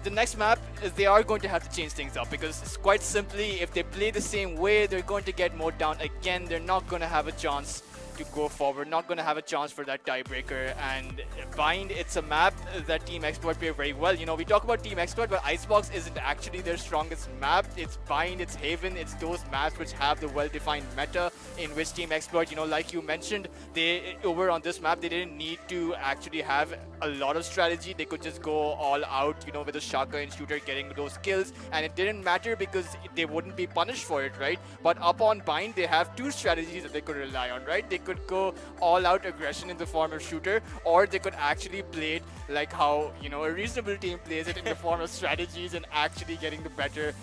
the next map is they are going to have to change things up, because it's quite simply, if they play the same way, they're going to get mowed down again. They're not going to have a chance to go forward, not going to have a chance for that tiebreaker. And Bind, it's a map that Team Exploit play very well. We talk about Team Exploit, but Icebox isn't actually their strongest map. It's Bind, it's Haven, it's those maps which have the well-defined meta in which Team Exploit, like you mentioned, they over on this map, they didn't need to actually have a lot of strategy. They could just go all out, with a Shaka and Shooter getting those kills, and it didn't matter because they wouldn't be punished for it, right? But up on Bind, they have 2 strategies that they could rely on, right? They could go all out aggression in the form of Shooter, or they could actually play it like how a reasonable team plays it in the form of strategies and actually getting the better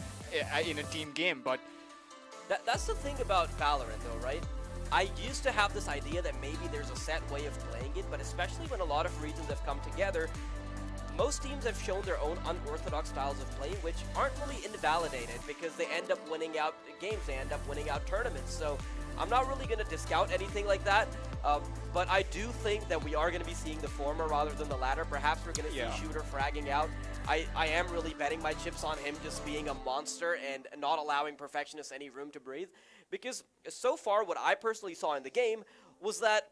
in a team game. But that's the thing about Valorant though, right? I used to have this idea that maybe there's a set way of playing it, but especially when a lot of regions have come together, most teams have shown their own unorthodox styles of play, which aren't really invalidated because they end up winning out games, they end up winning out tournaments. So I'm not really going to discount anything like that, but I do think that we are going to be seeing the former rather than the latter. Perhaps we're going to see Shooter fragging out. I am really betting my chips on him just being a monster and not allowing Perfectionists any room to breathe, because so far what I personally saw in the game was that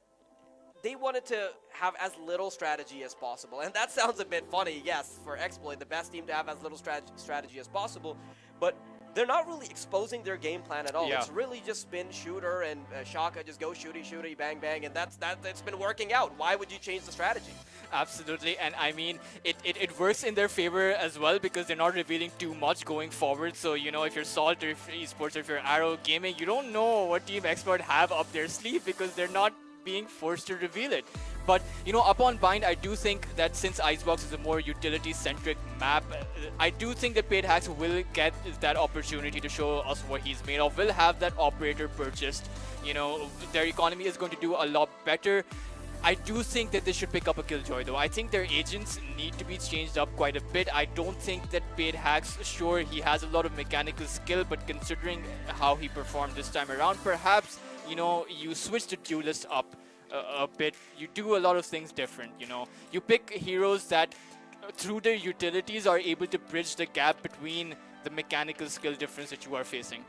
they wanted to have as little strategy as possible. And that sounds a bit funny, yes, for Exploit, the best team to have as little strategy as possible, but they're not really exposing their game plan at all. It's really just spin, Shooter, and Shaka just go shooty, bang, bang, and it's been working out. Why would you change the strategy? Absolutely, and I mean, it works in their favor as well, because they're not revealing too much going forward. So, if you're Salt or if you're Esports or if you're Arrow Gaming, you don't know what Team Expert have up their sleeve because they're not being forced to reveal it. But up on Bind, I do think that since Icebox is a more utility-centric map, I do think that Paid Hacks will get that opportunity to show us what he's made of, will have that operator purchased. Their economy is going to do a lot better. I do think that they should pick up a Killjoy though. I think their agents need to be changed up quite a bit. I don't think that Paid Hacks, sure, he has a lot of mechanical skill, but considering how he performed this time around, perhaps you switch the duelist up a bit. You do a lot of things different. You pick heroes that through their utilities are able to bridge the gap between the mechanical skill difference that you are facing.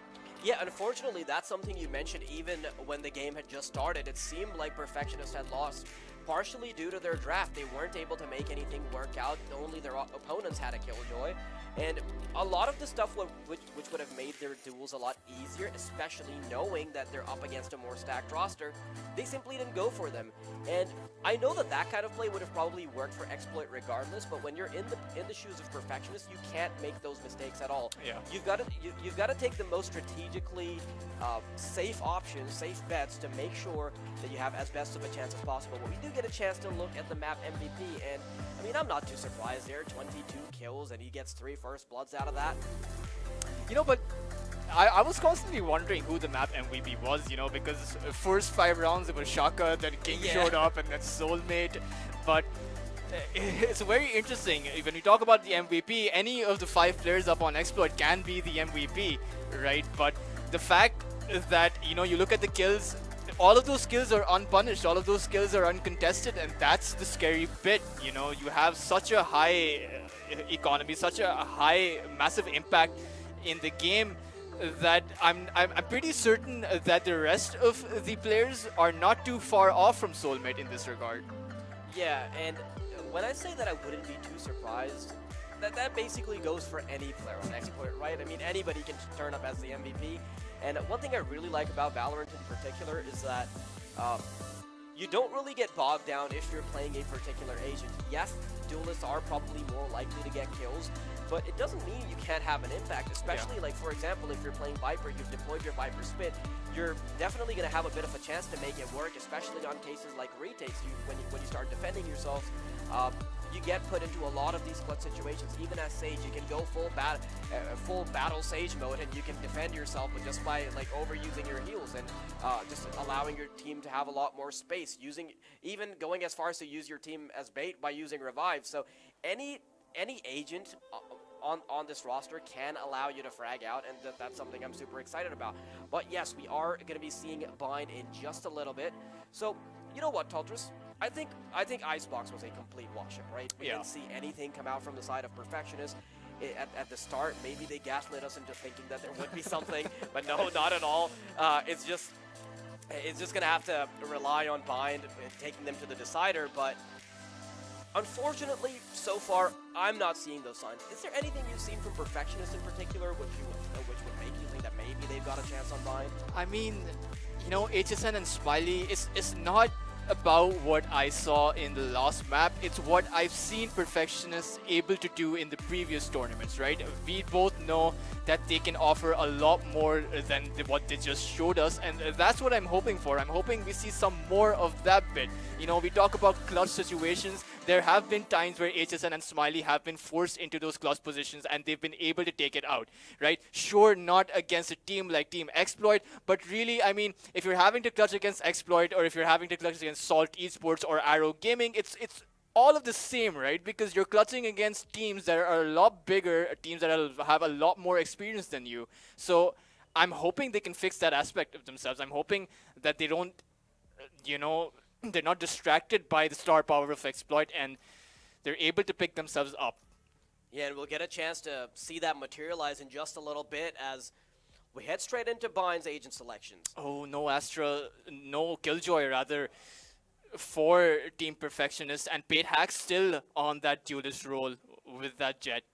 Yeah, unfortunately, that's something you mentioned even when the game had just started. It seemed like Perfectionists had lost partially due to their draft. They weren't able to make anything work out. Only their opponents had a killjoy. And a lot of the stuff which would have made their duels a lot easier, especially knowing that they're up against a more stacked roster, they simply didn't go for them. And I know that that kind of play would have probably worked for Exploit regardless, but when you're in the shoes of Perfectionists, you can't make those mistakes at all. Yeah. You've got to take the most strategically safe options, safe bets to make sure that you have as best of a chance as possible. But we do get a chance to look at the map MVP, and I mean, I'm not too surprised there. 22 kills, and he gets 3 first bloods out of that. You know, but I was constantly wondering who the map MVP was, you know, because first 5 rounds it was Shaka, then King showed up, and then Soulmate. But it's very interesting. When we talk about the MVP, any of the 5 players up on Exploit can be the MVP, right? But the fact that, you know, you look at the kills, all of those kills are unpunished, all of those kills are uncontested, and that's the scary bit. You know, you have such a high economy, such a high, massive impact in the game that I'm pretty certain that the rest of the players are not too far off from Soulmate in this regard. Yeah, and when I say that I wouldn't be too surprised, that basically goes for any player on Exploit, right? I mean, anybody can turn up as the MVP. And one thing I really like about Valorant in particular is that you don't really get bogged down if you're playing a particular agent. Yes, duelists are probably more likely to get kills, but it doesn't mean you can't have an impact, especially like, for example, if you're playing Viper, you've deployed your Viper Spit, you're definitely going to have a bit of a chance to make it work, especially on cases like retakes. When you start defending yourself, you get put into a lot of these clutch situations. Even as Sage, you can go full battle Sage mode, and you can defend yourself just by like overusing your heals and just allowing your team to have a lot more space. Even going as far as to use your team as bait by using revive. So any agent on this roster can allow you to frag out, and that's something I'm super excited about. But yes, we are going to be seeing Bind in just a little bit. So you know what, Tultris? I think Icebox was a complete wash-up, right? We didn't see anything come out from the side of Perfectionists at the start. Maybe they gaslit us into thinking that there would be something, but no, not at all. It's just gonna have to rely on Bind taking them to the decider. But unfortunately, so far, I'm not seeing those signs. Is there anything you've seen from Perfectionists in particular which would make you think that maybe they've got a chance on Bind? I mean, you know, HSN and Smiley, it's not about what I saw in the last map, it's what I've seen Perfectionists able to do in the previous tournaments, right? We both know that they can offer a lot more than what they just showed us, and that's what I'm hoping for. I'm hoping we see some more of that bit. You know, we talk about clutch situations. There have been times where HSN and Smiley have been forced into those clutch positions and they've been able to take it out, right? Sure, not against a team like Team Exploit, but really, I mean, if you're having to clutch against Exploit, or if you're having to clutch against Salt Esports or Arrow Gaming, it's all of the same, right? Because you're clutching against teams that are a lot bigger, teams that have a lot more experience than you. So I'm hoping they can fix that aspect of themselves. I'm hoping that they don't, you know, they're not distracted by the star power of Exploit, and they're able to pick themselves up. Yeah, and we'll get a chance to see that materialize in just a little bit as we head straight into Bind's agent selections. Oh, no Astra, no Killjoy rather, for Team Perfectionist, and Pate Hack's still on that duelist role with that Jet.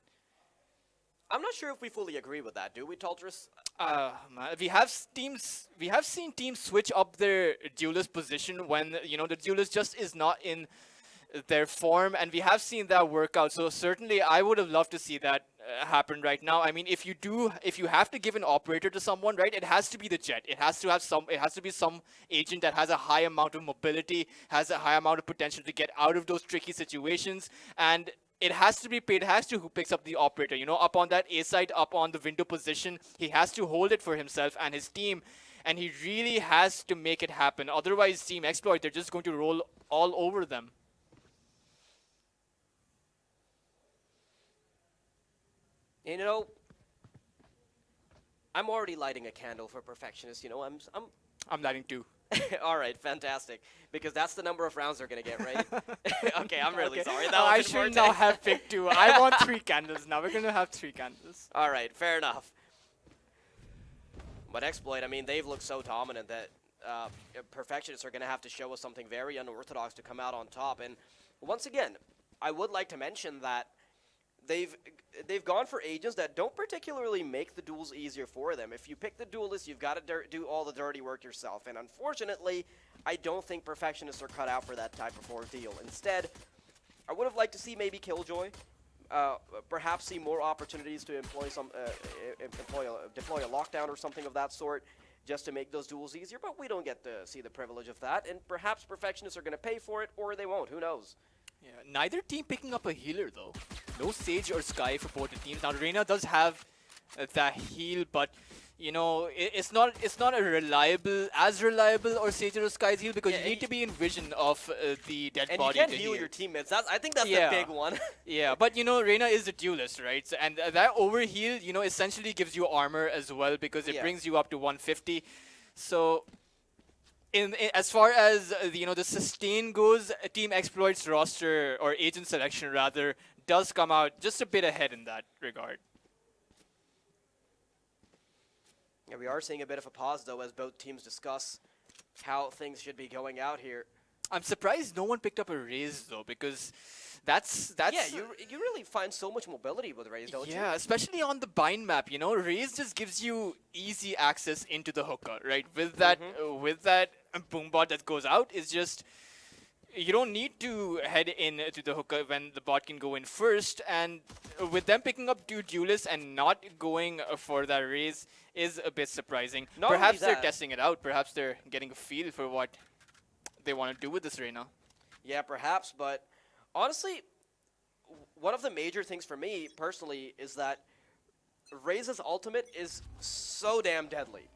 I'm not sure if we fully agree with that, do we, Tultris? We have seen teams switch up their duelist position when, you know, the duelist just is not in their form, and we have seen that work out. So certainly I would have loved to see that happen right now. I mean, if you have to give an operator to someone, right, it has to be the Jet. It has to be some agent that has a high amount of mobility, has a high amount of potential to get out of those tricky situations, and it has to be Pate Hack who picks up the operator, you know, up on that A side, up on the window position. He has to hold it for himself and his team, and he really has to make it happen. Otherwise, Team Exploit, they're just going to roll all over them. You know, I'm already lighting a candle for Perfectionist. You know, I'm lighting 2. All right, fantastic. Because that's the number of rounds they're going to get, right? Okay, I'm really sorry. That I was should important. not have picked 2. I want 3 candles now. We're going to have 3 candles. All right, fair enough. But Exploit, I mean, they've looked so dominant that Perfectionists are going to have to show us something very unorthodox to come out on top. And once again, I would like to mention that they've gone for agents that don't particularly make the duels easier for them. If you pick the duelist, you've got to do all the dirty work yourself. And unfortunately, I don't think Perfectionists are cut out for that type of ordeal. Instead, I would have liked to see maybe Killjoy. Perhaps see more opportunities to deploy a lockdown or something of that sort, just to make those duels easier, but we don't get to see the privilege of that, and perhaps Perfectionists are going to pay for it, or they won't, who knows. Yeah, neither team picking up a healer though. No Sage or Sky for both the teams. Now Reina does have that heal, but you know, it's not as reliable or Sage or Sky's heal, because you need to be in vision of the dead body. And you can't heal your teammates. I think that's the big one. Yeah, but you know, Reina is the duelist, right? So, and that overheal, you know, essentially gives you armor as well, because it brings you up to 150. So, as far as you know, the sustain goes, Team Exploit's roster, or agent selection rather, does come out just a bit ahead in that regard. Yeah, we are seeing a bit of a pause, though, as both teams discuss how things should be going out here. I'm surprised no one picked up a Raze, though, because that's yeah, you really find so much mobility with Raze, don't you? Yeah, especially on the bind map, you know, Raze just gives you easy access into the hookah, right? With that boom bot that goes out, is just, you don't need to head in to the hookah when the bot can go in first, and with them picking up two duelists and not going for that Raze is a bit surprising. Perhaps they're testing it out. Perhaps they're getting a feel for what they want to do with this Reina. Yeah, perhaps, but honestly, one of the major things for me personally is that Raze's ultimate is so damn deadly.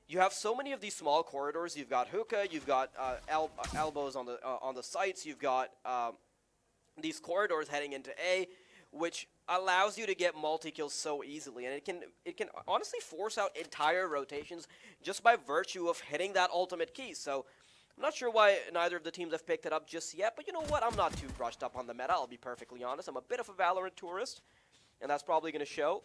You have so many of these small corridors. You've got hookah, you've got elbows on the sites, you've got these corridors heading into A, which allows you to get multi-kills so easily, and it can honestly force out entire rotations just by virtue of hitting that ultimate key. So I'm not sure why neither of the teams have picked it up just yet, but you know what? I'm not too brushed up on the meta, I'll be perfectly honest. I'm a bit of a Valorant tourist, and that's probably going to show.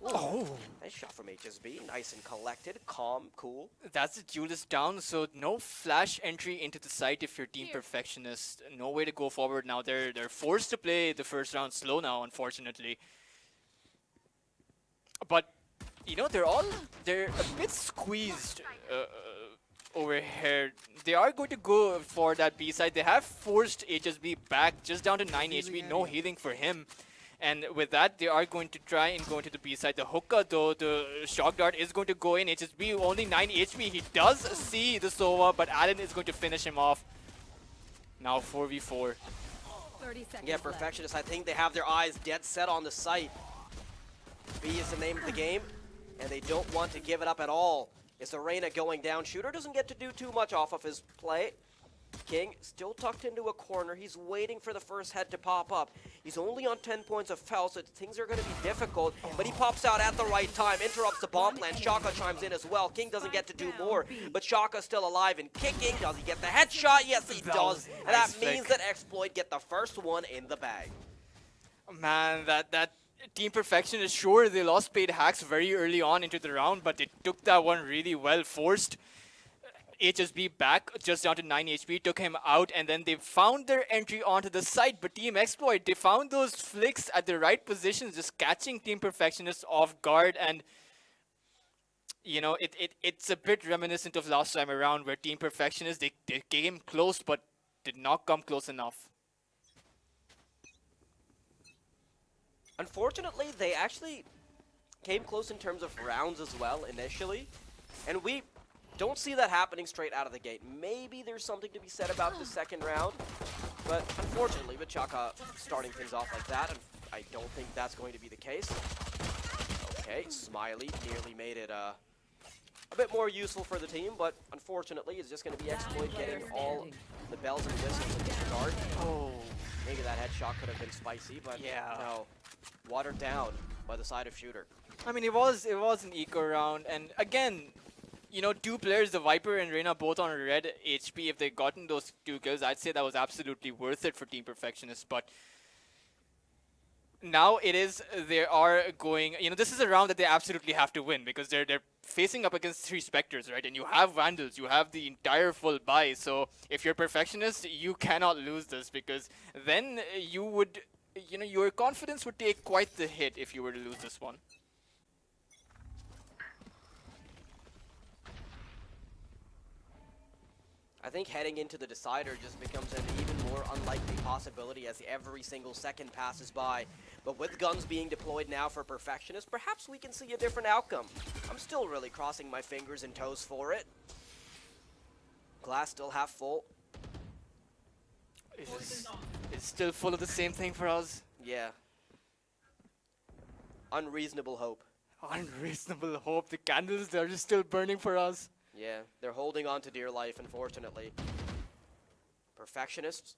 Oh, nice shot from HSB, nice and collected, calm, cool. That's the duelist down, so no flash entry into the site if you're Team Perfectionist. No way to go forward now. They're forced to play the first round slow now, unfortunately. But you know, they're a bit squeezed over here. They are going to go for that B side. They have forced HSB back just down to 9 HP. No healing for him. And with that, they are going to try and go into the B side. The hookah, though, the shock dart is going to go in. HSB only 9 HP. He does see the Sova, but Allen is going to finish him off. Now 4v4. 30 seconds Yeah, Perfectionists, I think they have their eyes dead set on the site. B is the name of the game, and they don't want to give it up at all. It's Arena going down. Shooter doesn't get to do too much off of his play. King still tucked into a corner. He's waiting for the first head to pop up. He's only on 10 points of health, so things are going to be difficult. But he pops out at the right time, interrupts the bomb plant. Shaka chimes in as well. King doesn't get to do more, but Shaka's still alive and kicking. Does he get the headshot? Yes, he does. And that means that Exploit get the first one in the bag. Man, that Team Perfection is sure they lost Spade Hacks very early on into the round, but they took that one really well. Forced HSB back just down to 9 HP, took him out, and then they found their entry onto the site. But Team Exploit, they found those flicks at the right positions, just catching Team Perfectionists off guard. And you know, it's a bit reminiscent of last time around, where Team Perfectionists, they came close but did not come close enough. Unfortunately, they actually came close in terms of rounds as well initially, and we don't see that happening straight out of the gate. Maybe there's something to be said about the second round, but unfortunately with Chaka starting things off like that, I don't think that's going to be the case. Okay, Smiley nearly made it a bit more useful for the team, but unfortunately it's just going to be Exploit getting all the bells and whistles in this regard. Oh, maybe that headshot could have been spicy, but yeah, no, watered down by the side of Shooter. I mean, it was an eco round, and again, you know, two players, the Viper and Reina, both on red HP. If they'd gotten those 2 kills, I'd say that was absolutely worth it for Team Perfectionists. But now it is they are going. This is a round that they absolutely have to win because they're facing up against 3 Spectres, right? And you have Vandals, you have the entire full buy. So if you're Perfectionist, you cannot lose this because then you would, your confidence would take quite the hit if you were to lose this one. I think heading into the decider just becomes an even more unlikely possibility as every single second passes by. But with guns being deployed now for Perfectionists, perhaps we can see a different outcome. I'm still really crossing my fingers and toes for it. Glass still half full. It's still full of the same thing for us. Yeah. Unreasonable hope. Unreasonable hope. The candles, they're just still burning for us. Yeah, they're holding on to dear life, unfortunately. Perfectionists.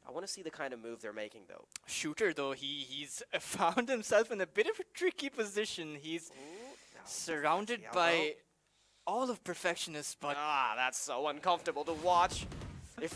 I want to see the kind of move they're making, though. Shooter, though, he's found himself in a bit of a tricky position. He's surrounded by all of Perfectionists, but... that's so uncomfortable to watch. If,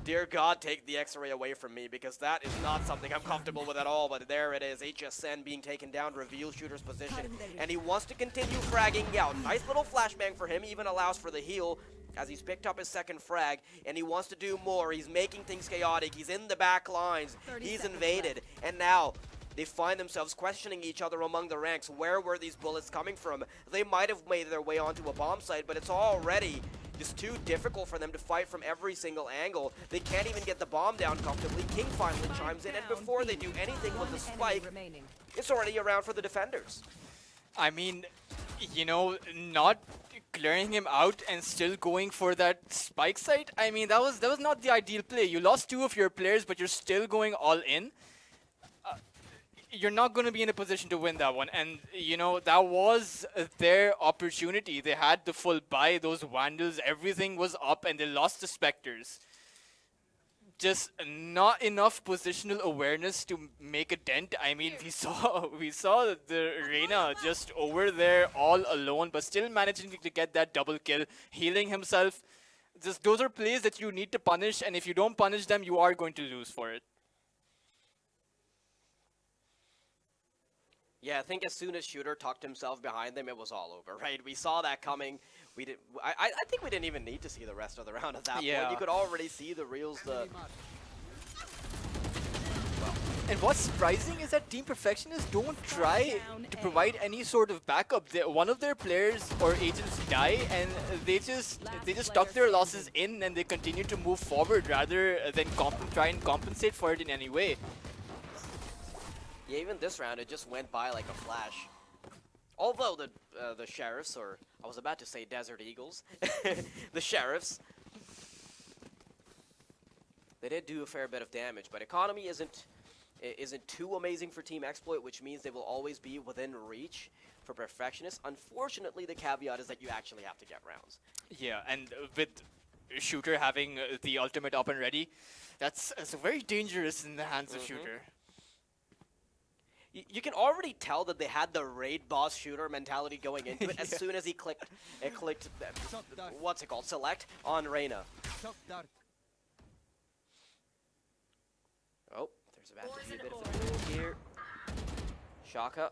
dear God, take the X-ray away from me, because that is not something I'm comfortable with at all. But there it is, HSN being taken down, reveals Shooter's position, and he wants to continue fragging out. Nice little flashbang for him, even allows for the heal, as he's picked up his second frag, and he wants to do more. He's making things chaotic. He's in the back lines. He's invaded, and now they find themselves questioning each other among the ranks. Where were these bullets coming from? They might have made their way onto a bomb site, but it's already just too difficult for them to fight from every single angle. They can't even get the bomb down comfortably. King finally chimes in, and before they do anything with the spike, it's already around for the defenders. I mean, not clearing him out and still going for that spike site, I mean, that was not the ideal play. You lost 2 of your players, but you're still going all in. You're not going to be in a position to win that one. And, that was their opportunity. They had the full buy, those Vandals, everything was up, and they lost the Spectres. Just not enough positional awareness to make a dent. I mean, we saw the Reyna just over there all alone, but still managing to get that double kill, healing himself. Just those are plays that you need to punish, and if you don't punish them, you are going to lose for it. Yeah, I think as soon as Shooter tucked himself behind them, it was all over, right? We saw that coming. We did. I think we didn't even need to see the rest of the round at that point. You could already see the reels. And what's surprising is that Team Perfectionists don't try to provide any sort of backup. One of their players or agents die, and they just tuck their losses in, and they continue to move forward rather than try and compensate for it in any way. Yeah, even this round, it just went by like a flash. Although the Sheriffs, or I was about to say Desert Eagles, the Sheriffs, they did do a fair bit of damage, but economy isn't too amazing for Team Exploit, which means they will always be within reach for Perfectionists. Unfortunately, the caveat is that you actually have to get rounds. Yeah, and with Shooter having the ultimate up and ready, that's very dangerous in the hands of Shooter. You can already tell that they had the raid boss Shooter mentality going into it as soon as he clicked what's it called, select on Reyna. Oh, there's about to be a bit of a move here. Shaka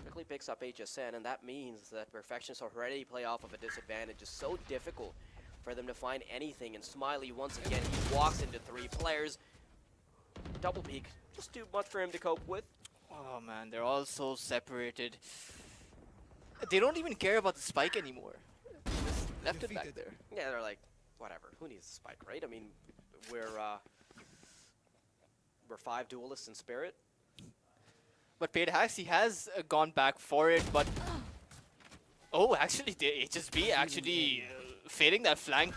quickly picks up HSN, and that means that Perfectionists already play off of a disadvantage. It's so difficult for them to find anything, and Smiley once again, he walks into 3 players. Double peek, just too much for him to cope with. Oh man, they're all so separated. They don't even care about the spike anymore. Just left it back there. Yeah, they're like, whatever. Who needs the spike, right? I mean, we're 5 duelists in spirit. But Paid Hacks, he has gone back for it, but oh, actually, the HSB actually fading that flank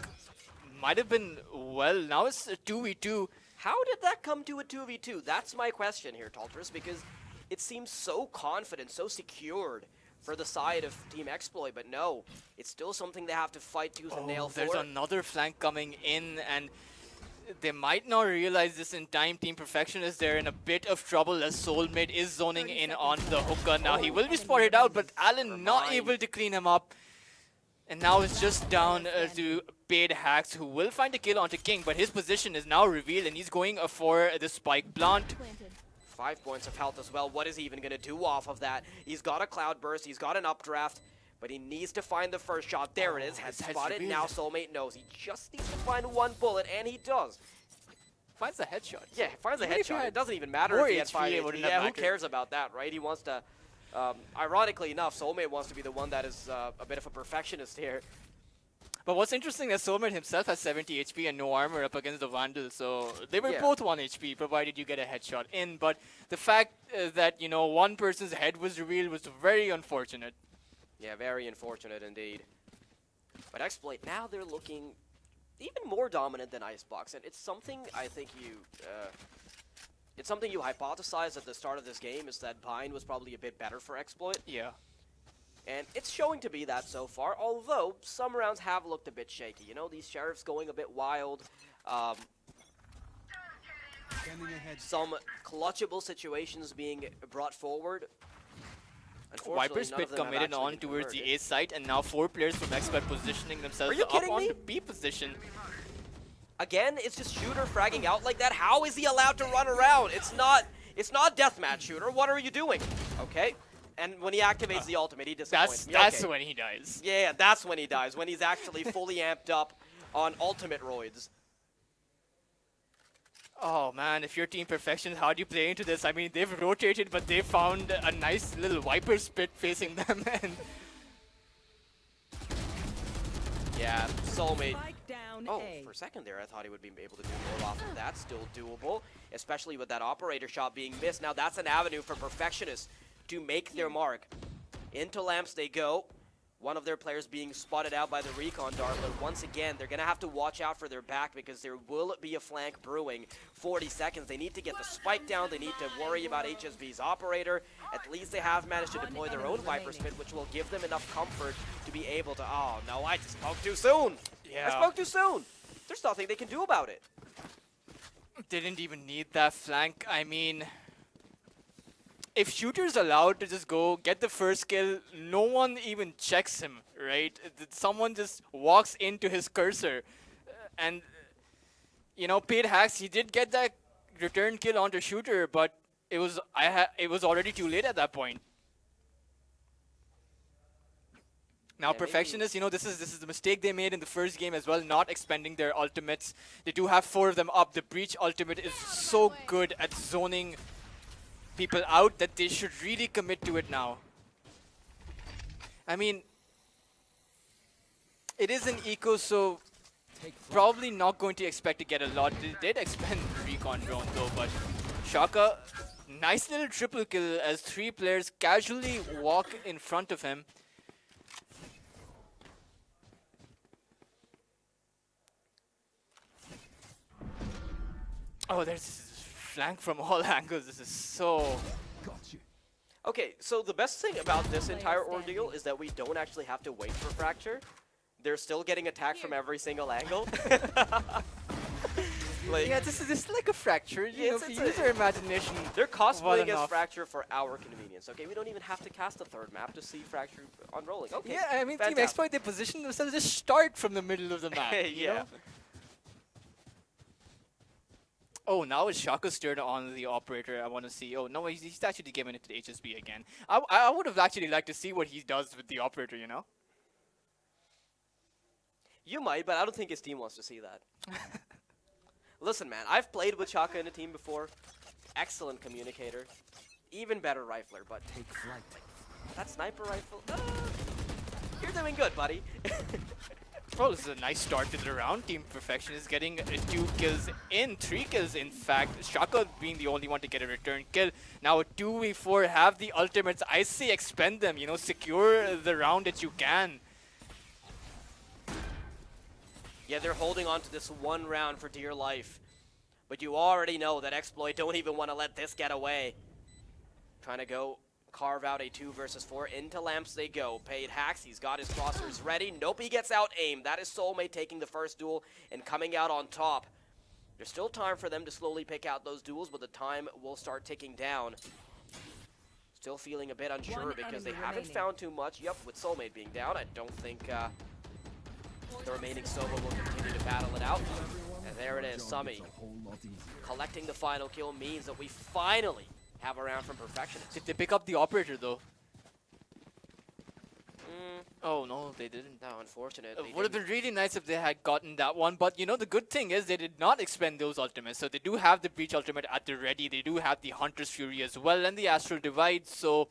might have been well. Now it's a 2v2. How did that come to a 2v2? That's my question here, Taltris, because it seems so confident, so secured for the side of Team Exploit, but no, it's still something they have to fight tooth and nail for. There's another flank coming in, and they might not realize this in time. Team Perfectionists, they're in a bit of trouble as Soulmate is zoning in on the hookah. Now he will be spotted out, but Allen not able to clean him up. And now it's just down to Paid Hacks, who will find a kill onto King, but his position is now revealed, and he's going for the spike plant. 5 points of health as well. What is he even going to do off of that? He's got a cloud burst, he's got an updraft, but he needs to find the first shot. There it is, head spotted. Now Soulmate knows. He just needs to find one bullet, and he does. Finds a headshot. Yeah, finds a Even if you headshot. had It doesn't even matter more if he had HP, 5 it wouldn't HP. have Yeah, who mattered. cares about that, right? He wants to, ironically enough, Soulmate wants to be the one that is a bit of a perfectionist here. But what's interesting is Soulmate himself has 70 HP and no armor up against the Vandal, so they were Yeah. both 1 HP, provided you get a headshot in. But the fact that, you know, one person's head was revealed was very unfortunate. Yeah, very unfortunate indeed. But Exploit, now they're looking even more dominant than Icebox, and it's something I think it's something you hypothesized at the start of this game, is that Bind was probably a bit better for Exploit. Yeah. And it's showing to be that so far, although some rounds have looked a bit shaky. You know, these Sheriffs going a bit wild. Some clutchable situations being brought forward. Unfortunately, Viper's none of Pit them have committed actually on been towards the converted. A site, and now 4 players from Expert positioning themselves Are you up kidding on me? the B position. Again, it's just Shooter fragging out like that. How is he allowed to run around? It's not deathmatch Shooter. What are you doing? Okay. And when he activates the ultimate, he disappoints me. That's Okay. when he dies. Yeah, that's when he dies, when he's actually fully amped up on ultimate roids. Oh man, if you're Team Perfection, how do you play into this? I mean, they've rotated, but they found a nice little Viper's Pit facing them, and Yeah, Soulmate. Spike down Oh, A. for a second there, I thought he would be able to do more off of that. Still doable, especially with that operator shot being missed. Now that's an avenue for Perfectionists to make their mark. Into lamps they go. One of their players being spotted out by the recon dart, but once again, they're going to have to watch out for their back because there will be a flank brewing. 40 seconds. They need to get the spike down. They need to worry about HSB's operator. At least they have managed to deploy their own Viper Spit, which will give them enough comfort to be able to... Oh, no, I just spoke too soon. Yeah. I spoke too soon. There's nothing they can do about it. didn't even need that flank. I mean, if Shooter's allowed to just go get the first kill, no one even checks him, right? Someone just walks into his cursor. And, you know, Paid Hacks, he did get that return kill onto Shooter, but it was already too late at that point. Now, Yeah, maybe. Perfectionists, you know, this is the mistake they made in the first game as well, not expending their ultimates. They do have 4 of them up. The Breach ultimate is so good at zoning people out that they should really commit to it now. I mean, it is an eco, so probably not going to expect to get a lot. They did expend Recon Drone though, but Shaka, nice little triple kill as 3 players casually walk in front of him. Oh, there's this flank from all angles. This is so... Okay, so the best thing about this entire ordeal is that we don't actually have to wait for Fracture. They're still getting attacked from every single angle. Like, Yeah, this is like a fracture. You know, It's- if it's you a- use your imagination. they're cosplaying as enough. Fracture for our convenience. Okay, we don't even have to cast a third map to see Fracture unrolling. Okay, Yeah, I mean, Team fantastic. Exploit, they position themselves, just start from the middle of the map. You Yeah. know? Oh, now it's Shaka's turn on the operator. I want to see. Oh, no, he's actually giving it to the HSB again. I would have actually liked to see what he does with the operator, you know? You might, but I don't think his team wants to see that. Listen, man, I've played with Chaka in a team before. Excellent communicator. Even better rifler, but that sniper rifle, you're doing good, buddy. Well, this is a nice start to the round. Team Perfection is getting 2 kills in, 3 kills in fact. Shaka being the only one to get a return kill. Now a 2v4, have the ultimates. I say expend them, you know, secure the round that you can. Yeah, they're holding on to this one round for dear life. But you already know that Exploit don't even want to let this get away. Trying to go carve out a 2 versus 4. Into lamps they go. Paid Hacks, he's got his crossers ready. Nope, he gets out aimed. That is Soulmate taking the first duel and coming out on top. There's still time for them to slowly pick out those duels, but the time will start ticking down. Still feeling a bit unsure One because they enemy haven't remaining. found too much. Yep, with Soulmate being down, I don't think the remaining Sova will continue to battle it out. And there it is, Summy collecting the final kill means that we finally have around from Perfectionists. Did they pick up the operator though? Oh no, they didn't. No, unfortunate. It would have been really nice if they had gotten that one, but you know, the good thing is they did not expend those ultimates, so they do have the Breach ultimate at the ready, they do have the Hunter's Fury as well, and the Astral Divide, so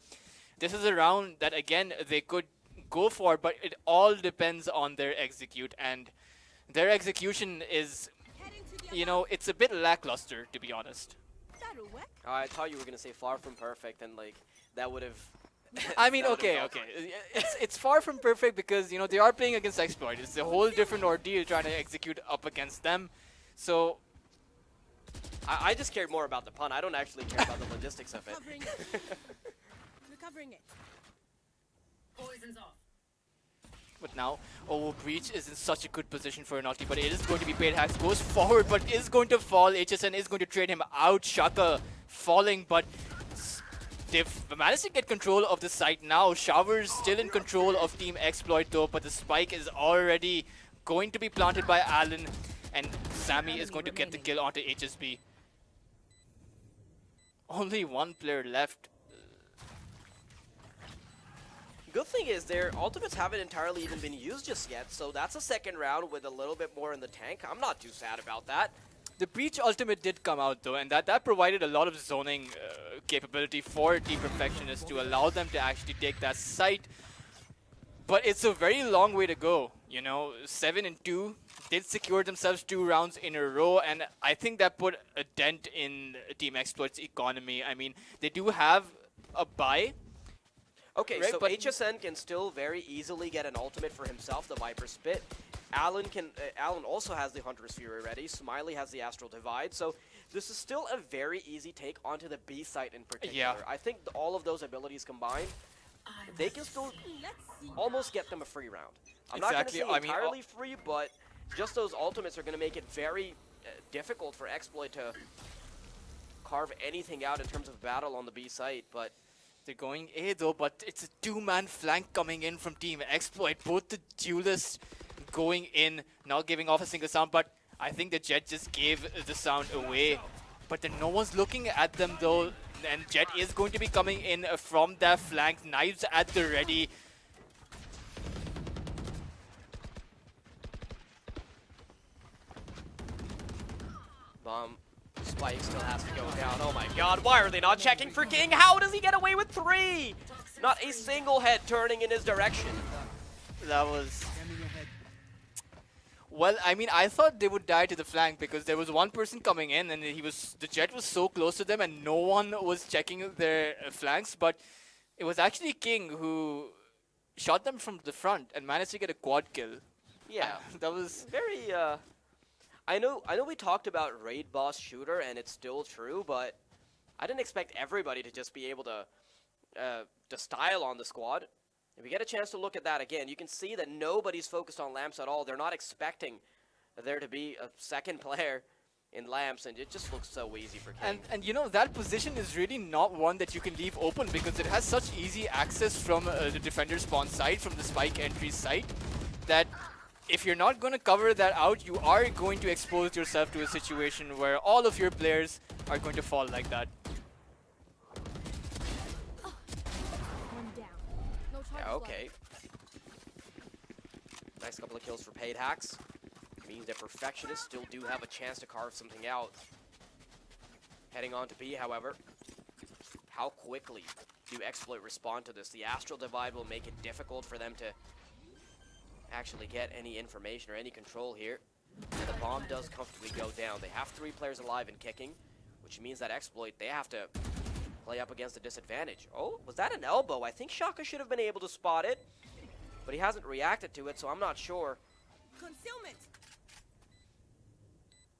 this is a round that again, they could go for, but it all depends on their execute, and their execution is, you know, it's a bit lackluster, to be honest. I thought you were going to say far from perfect, and like, that would have... I mean, okay. It's far from perfect because, you know, they are playing against Exploit. It's a whole different ordeal trying to execute up against them. So I just cared more about the pun. I don't actually care about the logistics of it. Recovering it. Poison's off. but now, oh, Breach is in such a good position for an ulti, but it is going to be Paid Hacks. Goes forward, but is going to fall. HSN is going to trade him out. Shaka falling, but they've managed to get control of the site now. Shower's still in control of Team Exploit though, but the spike is already going to be planted by Alan, and Sammy is going to get the kill onto HSB. Only one player left. Good thing is their ultimates haven't entirely even been used just yet, so that's a second round with a little bit more in the tank. I'm not too sad about that. The Breach ultimate did come out though, and that provided a lot of zoning capability for Team Perfectionists to allow them to actually take that site. But it's a very long way to go, you know. 7-2 did secure themselves 2 rounds in a row, and I think that put a dent in Team Exploit's economy. I mean, they do have a buy. Okay, right, so but HSN can still very easily get an ultimate for himself, the Viper Spit. Alan also has the Hunter's Fury ready. Smiley has the Astral Divide. So this is still a very easy take onto the B site in particular. Yeah. I think all of those abilities combined, they can still almost get them a free round. I'm not going to say entirely free, but just those ultimates are going to make it very difficult for Exploit to carve anything out in terms of battle on the B site. But they're going A though, but it's a 2-man flank coming in from Team Exploit. Both the duelists going in, not giving off a single sound, but I think the Jet just gave the sound away. But then no one's looking at them though, and Jet is going to be coming in from that flank. Knives at the ready. Bomb. Spike still has to go down. Oh my god, why are they not checking for King? How does he get away with 3? Not a single head turning in his direction. That was... Well, I mean, I thought they would die to the flank because there was one person coming in and the Jet was so close to them and no one was checking their flanks, but it was actually King who shot them from the front and managed to get a quad kill. Yeah, that was very I know we talked about raid boss shooter and it's still true, but I didn't expect everybody to just be able to style on the squad. If we get a chance to look at that again, you can see that nobody's focused on Lamps at all. They're not expecting there to be a second player in Lamps, and it just looks so easy for King. And you know, that position is really not one that you can leave open because it has such easy access from the defender spawn side, from the spike entry site, that if you're not going to cover that out, you are going to expose yourself to a situation where all of your players are going to fall like that. Yeah, okay. Nice couple of kills for Paid Hacks. Means that Perfectionists still do have a chance to carve something out. Heading on to B, however. How quickly do Exploit respond to this? The Astral Divide will make it difficult for them to actually get any information or any control here. And the bomb does comfortably go down. They have 3 players alive and kicking, which means that Exploit, they have to play up against a disadvantage. Oh, was that an elbow? I think Shaka should have been able to spot it, but he hasn't reacted to it, so I'm not sure. Concealment.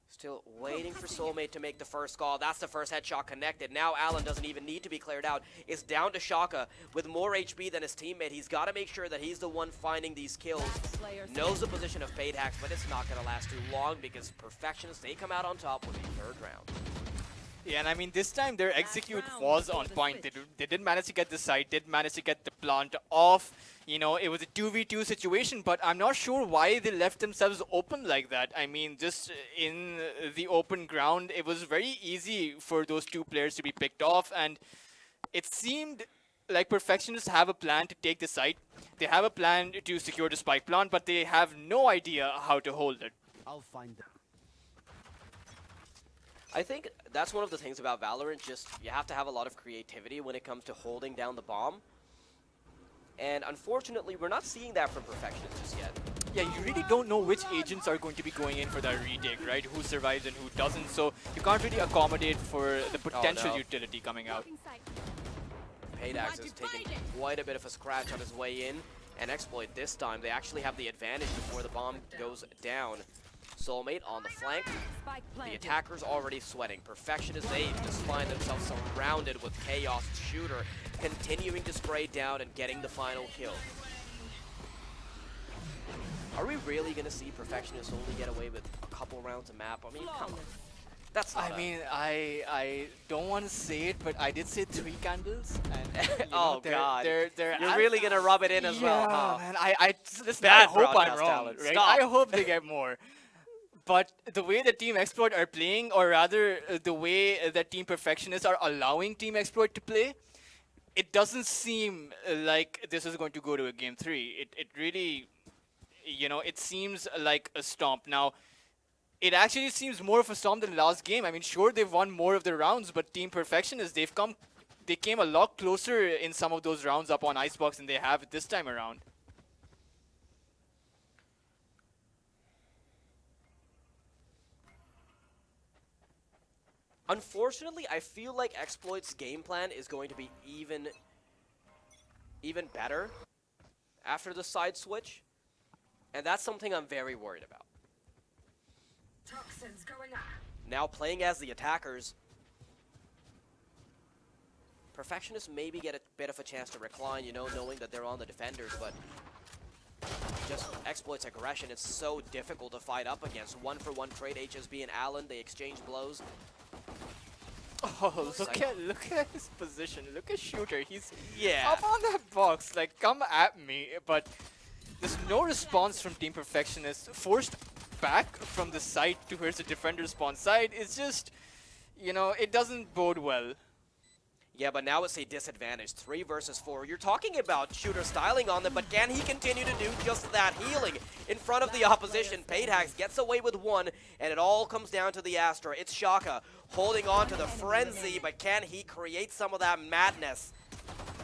Still waiting for Soulmate to make the first call. That's the first headshot connected. Now Alan doesn't even need to be cleared out. It's down to Shaka with more HP than his teammate. He's got to make sure that he's the one finding these kills. Knows the position of Paid Hacks, but it's not going to last too long because Perfectionists, they come out on top with the 3rd round. Yeah, and I mean, this time their execute round was before on the point. switch. They did manage to get the site, did manage to get the plant off. You know, it was a 2v2 situation, but I'm not sure why they left themselves open like that. I mean, just in the open ground, it was very easy for those two players to be picked off, and it seemed like Perfectionists have a plan to take the site. They have a plan to secure the spike plant, but they have no idea how to hold it. I'll find them. I think that's one of the things about Valorant, just you have to have a lot of creativity when it comes to holding down the bomb. And unfortunately, we're not seeing that from Perfectionists just yet. Yeah, you really don't know which agents are going to be going in for that retake, right? Who survives and who doesn't, so you can't really accommodate for the potential no. utility coming out. Paydax has taken quite a bit of a scratch on his way in, and Exploit this time, they actually have the advantage before the bomb goes down. Soulmate on the flank. Spike The planted. attacker's already sweating. Perfectionist, they just find themselves surrounded with Chaos Shooter, continuing to spray down and getting the final kill. Are we really going to see Perfectionists only get away with a couple rounds of map? I mean, come on. That's not I mean, I don't want to say it, but I did say 3 candles, and you know, Oh, God. they're You're really going to rub it in as well, yeah, huh? man. Listen, Bad I hope I'm broadcast wrong, talent. right? Stop. I hope they get more. But the way that Team Exploit are playing, or rather the way that Team Perfectionists are allowing Team Exploit to play, it doesn't seem like this is going to go to a game 3. It really, you know, it seems like a stomp. Now, it actually seems more of a stomp than last game. I mean, sure, they've won more of the rounds, but Team Perfectionists, they came a lot closer in some of those rounds up on Icebox than they have this time around. Unfortunately, I feel like Exploit's game plan is going to be even better after the side switch, and that's something I'm very worried about. Toxins going up. Now playing as the attackers, Perfectionists maybe get a bit of a chance to recline, you know, knowing that they're on the defenders, but just Exploit's aggression, it's so difficult to fight up against. 1-for-1 trade, HSB and Allen, they exchange blows. Oh, look at his position. Look at Shooter. He's Yeah. up on that box. Like, come at me. But there's no response from Team Perfectionists. Forced back from the site to where's the defender spawn side. It's just, you know, it doesn't bode well. Yeah, but now it's a disadvantage. 3 versus 4. You're talking about Shooter styling on them, but can he continue to do just that? Healing in front of the opposition. Paydax gets away with 1, and it all comes down to the Astra. It's Shaka holding on to the frenzy, but can he create some of that madness?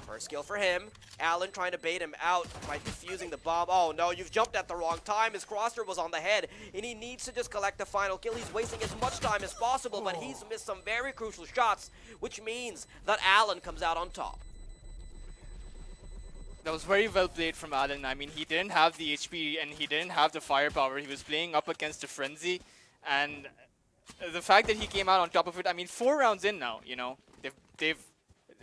First kill for him. Allen trying to bait him out by defusing the bomb. Oh no, you've jumped at the wrong time. His crosshair was on the head, and he needs to just collect the final kill. He's wasting as much time as possible, but he's missed some very crucial shots, which means that Allen comes out on top. That was very well played from Allen. I mean, he didn't have the HP and he didn't have the firepower. He was playing up against a frenzy, and the fact that he came out on top of it, I mean, 4 rounds in now, you know, they've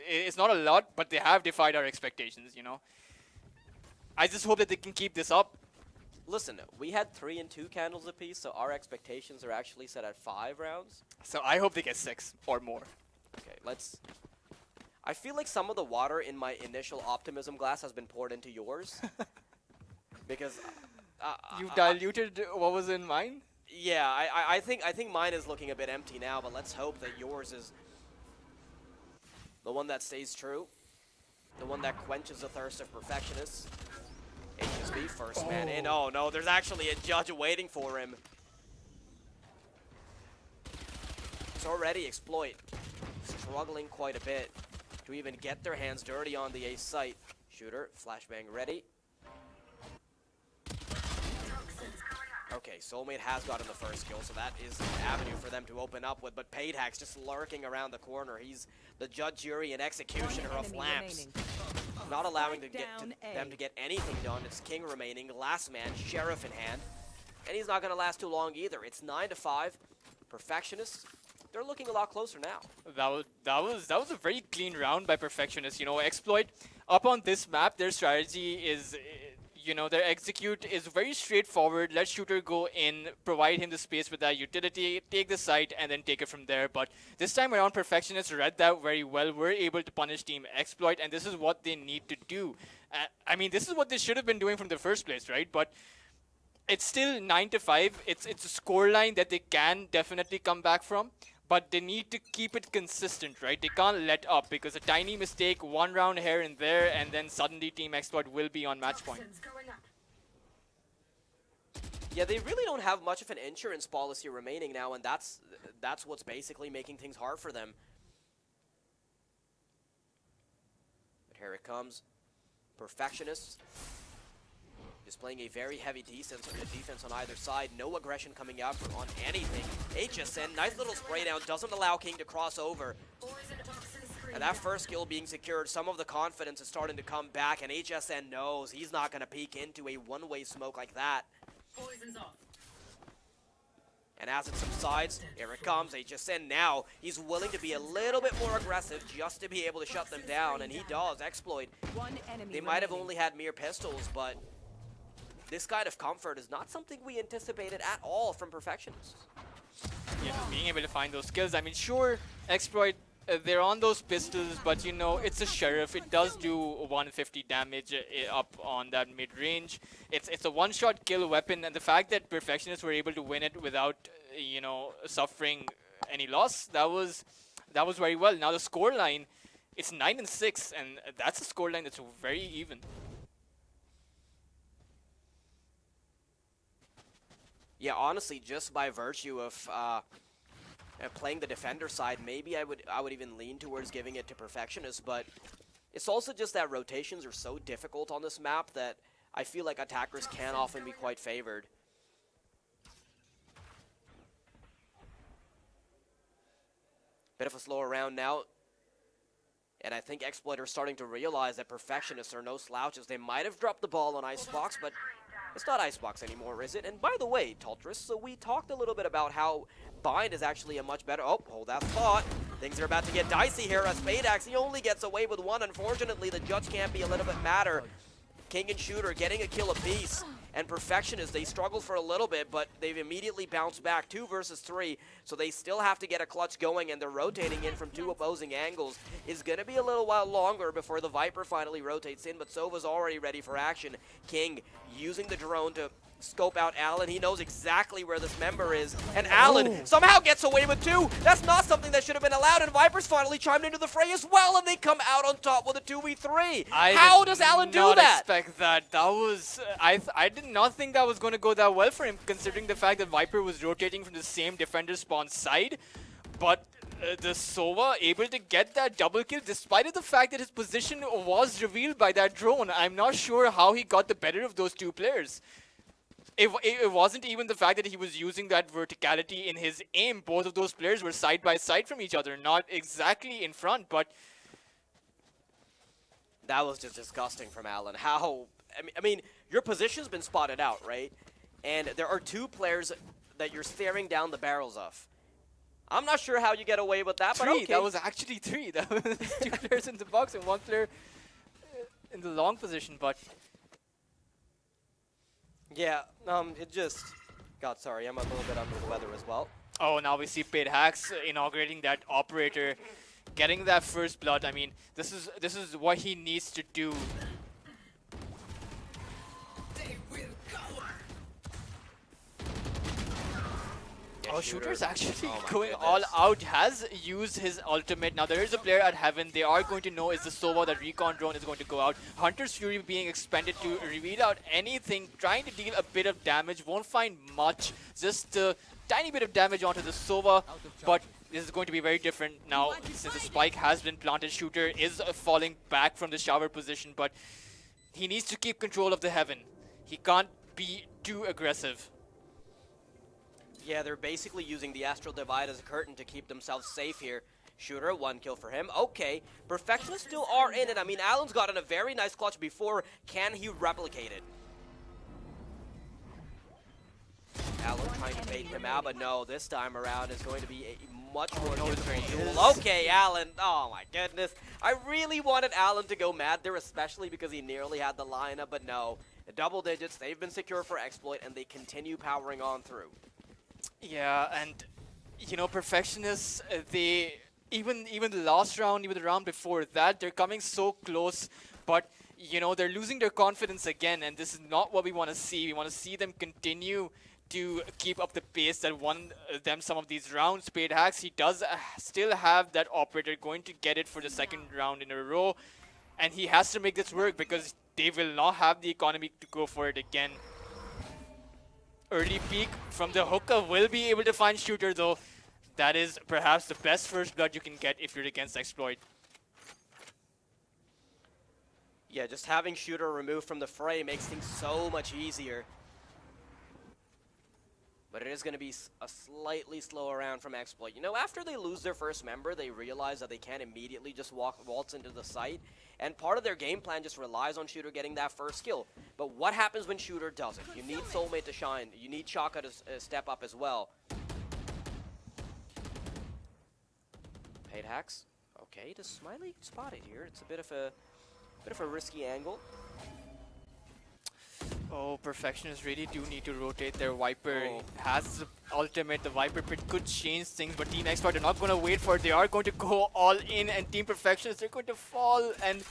it's not a lot, but they have defied our expectations, you know. I just hope that they can keep this up. Listen, we had 3 and 2 candles apiece, so our expectations are actually set at 5 rounds. So I hope they get 6 or more. Okay, let's... I feel like some of the water in my initial optimism glass has been poured into yours. Because... You've diluted what was in mine? Yeah, I think mine is looking a bit empty now, but let's hope that yours is the one that stays true. The one that quenches the thirst of Perfectionists. HSB first man in. Oh no, there's actually a judge waiting for him. It's already Exploit struggling quite a bit to even get their hands dirty on the ace site. Shooter, flashbang ready. Okay, Soulmate has gotten the first kill, so that is an avenue for them to open up with, but Paydax just lurking around the corner. He's the judge, jury, and executioner of Enemy lamps. remaining. Not allowing to Spike get down A. them to get anything done. It's King remaining, last man, Sheriff in hand. And he's not going to last too long either. It's 9-5. Perfectionists, they're looking a lot closer now. That was a very clean round by Perfectionists. You know, Exploit up on this map, their strategy is their execute is very straightforward. Let shooter go in, provide him the space with that utility, take the site, and then take it from there. But this time around, Perfectionists read that very well. Were able to punish team exploit, and this is what they need to do. I mean, this is what they should have been doing from the first place, right? But it's still 9-5. It's a scoreline that they can definitely come back from. But they need to keep it consistent, right? They can't let up, because a tiny mistake, one round here and there, and then suddenly Team Exploit will be on match point. Toxins going up. Yeah, they really don't have much of an insurance policy remaining now, and that's what's basically making things hard for them. But here it comes. Perfectionists displaying a very heavy defense on either side. No aggression coming out on anything. HSN, nice little spray down, doesn't allow King to cross over. Poison toxin screen And that down. first kill being secured, some of the confidence is starting to come back, and HSN knows he's not going to peek into a one-way smoke like that. Poison's off. And as it subsides, here it comes. HSN now, he's willing to be a little bit more aggressive just to be able to shut them down, and he does. Exploit. One enemy They might have remaining. only had mere pistols, but this kind of comfort is not something we anticipated at all from Perfectionists. Being able to find those kills. I mean, sure, Exploit, they're on those pistols, but it's a Sheriff. It does do 150 damage up on that mid-range. It's a one-shot kill weapon, and the fact that Perfectionists were able to win it without, suffering any loss, that was very well. Now the scoreline, it's 9-6, and that's a scoreline that's very even. Yeah, honestly, just by virtue of playing the defender side, maybe I would even lean towards giving it to Perfectionists, but it's also just that rotations are so difficult on this map that I feel like attackers can often be quite favored. Bit of a slower round now. And I think Exploit are starting to realize that Perfectionists are no slouches. They might have dropped the ball on Icebox, but it's not Icebox anymore, is it? And by the way, Tultris, so we talked a little bit about how Bind is actually a much better... Oh, hold that thought. Things are about to get dicey here as Spadeaxe, he only gets away with one. Unfortunately, the judge can't be a little bit madder. King and Shooter getting a kill apiece. And Perfectionists, they struggled for a little bit, but they've immediately bounced back. 2 versus 3, so they still have to get a clutch going, and they're rotating in from 2 opposing angles. It's going to be a little while longer before the Viper finally rotates in, but Sova's already ready for action. King using the drone to scope out Allen. He knows exactly where this member is, and Allen somehow gets away with 2. That's not something that should have been allowed, and Vipers finally chimed into the fray as well, and they come out on top with a 2v3. How does Allen do that? I did not expect that. That was... I did not think that was going to go that well for him, considering the fact that Viper was rotating from the same defender spawn side, but the Sova able to get that double kill despite of the fact that his position was revealed by that drone. I'm not sure how he got the better of those 2 players. It wasn't even the fact that he was using that verticality in his aim. Both of those players were side by side from each other, not exactly in front, but... That was just disgusting from Allen. How... I mean, your position's been spotted out, right? And there are 2 players that you're staring down the barrels of. I'm not sure how you get away with that, but 3, okay. that was actually 3. That was 2 players in the box and 1 player in the long position, but... Yeah, it just... God, sorry, I'm a little bit under the weather as well. Oh, now we see Paid Hacks inaugurating that operator, getting that first blood. I mean, this is what he needs to do. Oh, Shooter's actually going all out, has used his ultimate. Now there is a player at Heaven. They are going to know is the Sova that Recon drone is going to go out. Hunter's Fury being expended to reveal out anything, trying to deal a bit of damage. Won't find much, just a tiny bit of damage onto the Sova, but this is going to be very different now since the spike has been planted. Shooter is falling back from the shower position, but he needs to keep control of the Heaven. He can't be too aggressive. Yeah, they're basically using the Astral Divide as a curtain to keep themselves safe here. Shooter, 1 kill for him. Okay, Perfectionists still are in it. I mean, Allen's gotten a very nice clutch before. Can he replicate it? Allen trying to bait him out, but no, this time around is going to be a much more difficult duel. Okay, Allen. Oh my goodness. I really wanted Allen to go mad there, especially because he nearly had the lineup, but no. Double digits, they've been secure for Exploit, and they continue powering on through. Yeah, and you know, Perfectionists, they even the last round, even the round before that, they're coming so close, but you know, they're losing their confidence again, and this is not what we want to see. We want to see them continue to keep up the pace that won them some of these rounds. Spade Hacks, he does still have that operator, going to get it for the second round in a row, and he has to make this work because they will not have the economy to go for it again. Early peek from the hookah will be able to find Shooter though. That is perhaps the best first blood you can get if you're against Exploit. Yeah, just having Shooter removed from the fray makes things so much easier. But it is going to be a slightly slower round from Exploit. You know, after they lose their first member, they realize that they can't immediately just waltz into the site. And part of their game plan just relies on Shooter getting that first kill. But what happens when Shooter doesn't? You need Soulmate to shine. You need Shaka to step up as well. Paid Hacks. Okay, does Smiley spot it here? It's a bit of a risky angle. Oh, Perfectionists really do need to rotate their Viper. Oh. Has the ultimate, the Viper Pit could change things, but Team Exploit are not going to wait for it. They are going to go all in, and Team Perfectionists, they're going to fall, and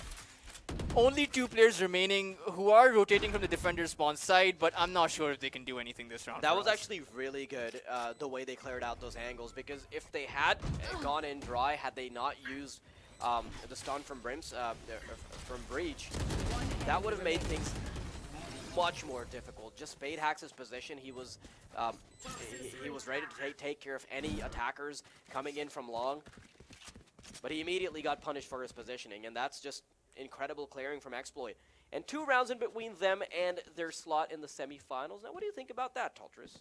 only 2 players remaining who are rotating from the defender spawn side, but I'm not sure if they can do anything this round. That was actually really good, the way they cleared out those angles, because if they had gone in dry, had they not used the stun from from Breach, that would have made things much more difficult. Just Spade Hacks' position, he was ready to take care of any attackers coming in from long, but he immediately got punished for his positioning, and that's just incredible clearing from Exploit. And 2 rounds in between them and their slot in the semifinals. Now, what do you think about that, Toltris?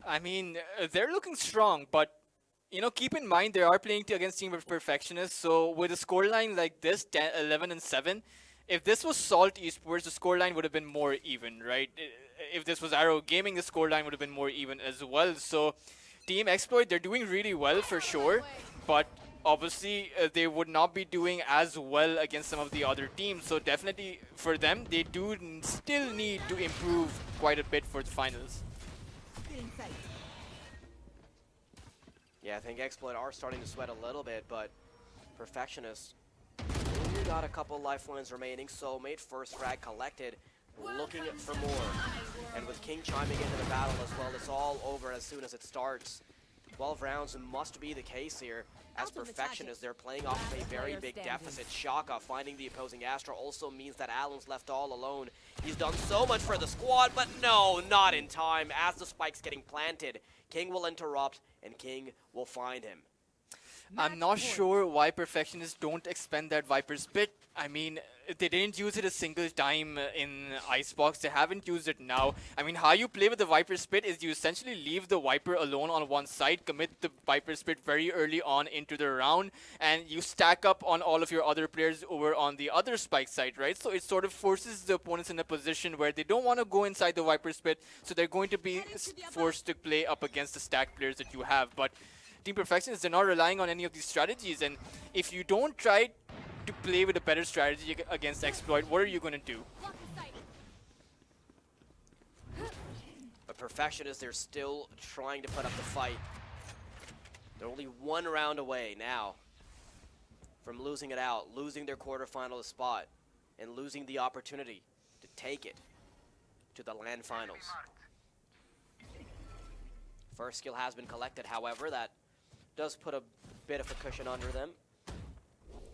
I mean, they're looking strong, but you know, keep in mind they are playing against Team Perfectionists, so with a scoreline like this, 10, 11 and 7, if this was Salt Esports, the scoreline would have been more even, right? If this was Arrow Gaming, the scoreline would have been more even as well. So Team Exploit, they're doing really well for sure, but obviously they would not be doing as well against some of the other teams. So definitely for them, they do still need to improve quite a bit for the finals. Yeah, I think Exploit are starting to sweat a little bit, but Perfectionists only got a couple lifelines remaining. Soulmate, first frag collected, looking for more. And with King chiming into the battle as well, it's all over as soon as it starts. 12 rounds must be the case here, as Perfectionists, they're playing off of a very big deficit. Shaka finding the opposing Astra also means that Alan's left all alone. He's done so much for the squad, but no, not in time. As the spike's getting planted, King will interrupt, and King will find him. I'm not sure why Perfectionists don't expend that Viper's Pit. I mean, they didn't use it a single time in Icebox. They haven't used it now. I mean, how you play with the Viper's Pit is you essentially leave the Viper alone on one side, commit the Viper's Pit very early on into the round, and you stack up on all of your other players over on the other spike side, right? So it sort of forces the opponents in a position where they don't want to go inside the Viper's Pit, so they're going to be forced to play up against the stacked players that you have. But Team Perfectionists, they're not relying on any of these strategies, and if you don't try to play with a better strategy against Exploit, what are you going to do? But Perfectionists, they're still trying to put up the fight. They're only 1 round away now from losing it out, losing their quarterfinal spot, and losing the opportunity to take it to the LAN Finals. First skill has been collected, however, that does put a bit of a cushion under them.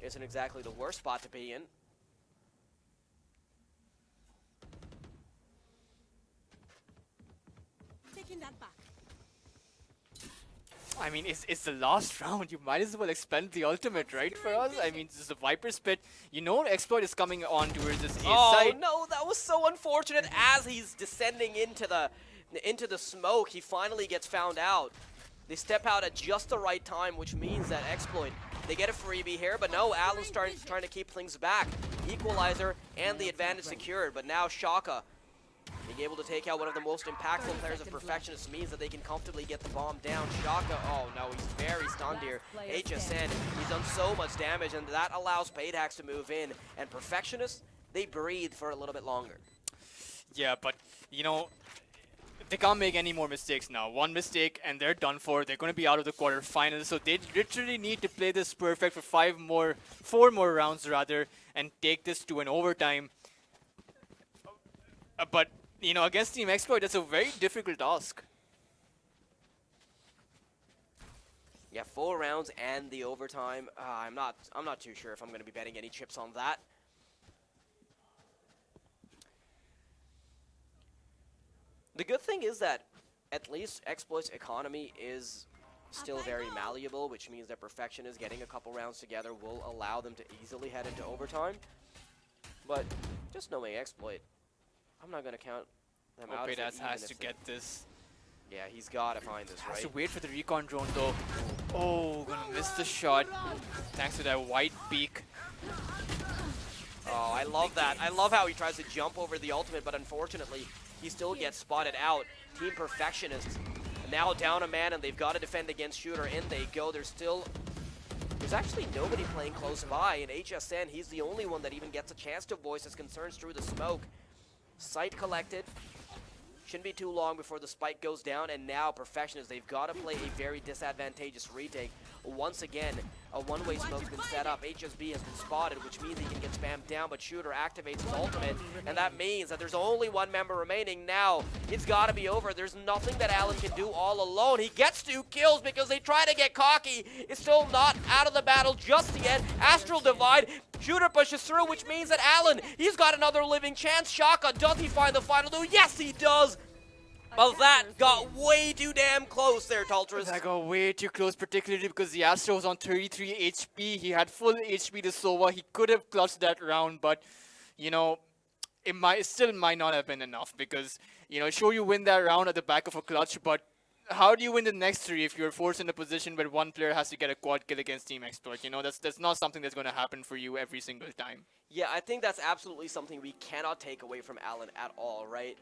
Isn't exactly the worst spot to be in. Taking that back. I mean, it's the last round. You might as well expend the ultimate, right, for us? I mean, this is a Viper's Pit. You know Exploit is coming on towards this A side. Oh no, that was so unfortunate. As he's descending into the smoke, he finally gets found out. They step out at just the right time, which means that Exploit, they get a freebie here, but no, Alan's trying to keep things back. Equalizer and the advantage secured, but now Shaka being able to take out one of the most impactful players of Perfectionists means that they can comfortably get the bomb down. Shaka, oh no, he's very stunned here. HSN, he's done so much damage, and that allows Paydax to move in, and Perfectionists, they breathe for a little bit longer. Yeah, but you know, they can't make any more mistakes now. One mistake and they're done for. They're going to be out of the quarterfinals. So they literally need to play this perfect for 4 more rounds rather, and take this to an overtime. But you know, against Team Exploit, that's a very difficult task. Yeah, 4 rounds and the overtime. I'm not too sure if I'm going to be betting any chips on that. The good thing is that at least Exploit's economy is still very malleable, which means that Perfectionists getting a couple rounds together will allow them to easily head into overtime. But just knowing Exploit, I'm not going to count them out. Opedas has to get this. Yeah, he's got to find this, Has right? to wait for the recon drone though. Oh, gonna miss the shot. Thanks to that white peak. Oh, I love that. I love how he tries to jump over the ultimate, but unfortunately, he still gets spotted out. Team Perfectionists now down a man, and they've got to defend against Shooter. In they go. There's actually nobody playing close by. And HSN, he's the only one that even gets a chance to voice his concerns through the smoke. Sight collected. Shouldn't be too long before the spike goes down, and now Perfectionists, they've got to play a very disadvantageous retake. Once again, a one-way smoke's been set up. HSB has been spotted, which means he can get spammed down, but Shooter activates his ultimate, and that means that there's only one member remaining now. It's got to be over. There's nothing that Allen can do all alone. He gets 2 kills because they try to get cocky. It's still not out of the battle just yet. Astral Divide. Shooter pushes through, which means that Allen, he's got another living chance. Shaka, does he find the final two? Yes, he does. Well, that got way too damn close there, Tultras. That got way too close, particularly because the Astro was on 33 HP. He had full HP to Sova. He could have clutched that round, but, you know, it still might not have been enough because, you know, sure you win that round at the back of a clutch, but how do you win the next 3 if you're forced in a position where one player has to get a quad kill against Team Exploit? You know, that's not something that's going to happen for you every single time. Yeah, I think that's absolutely something we cannot take away from Allen at all, right?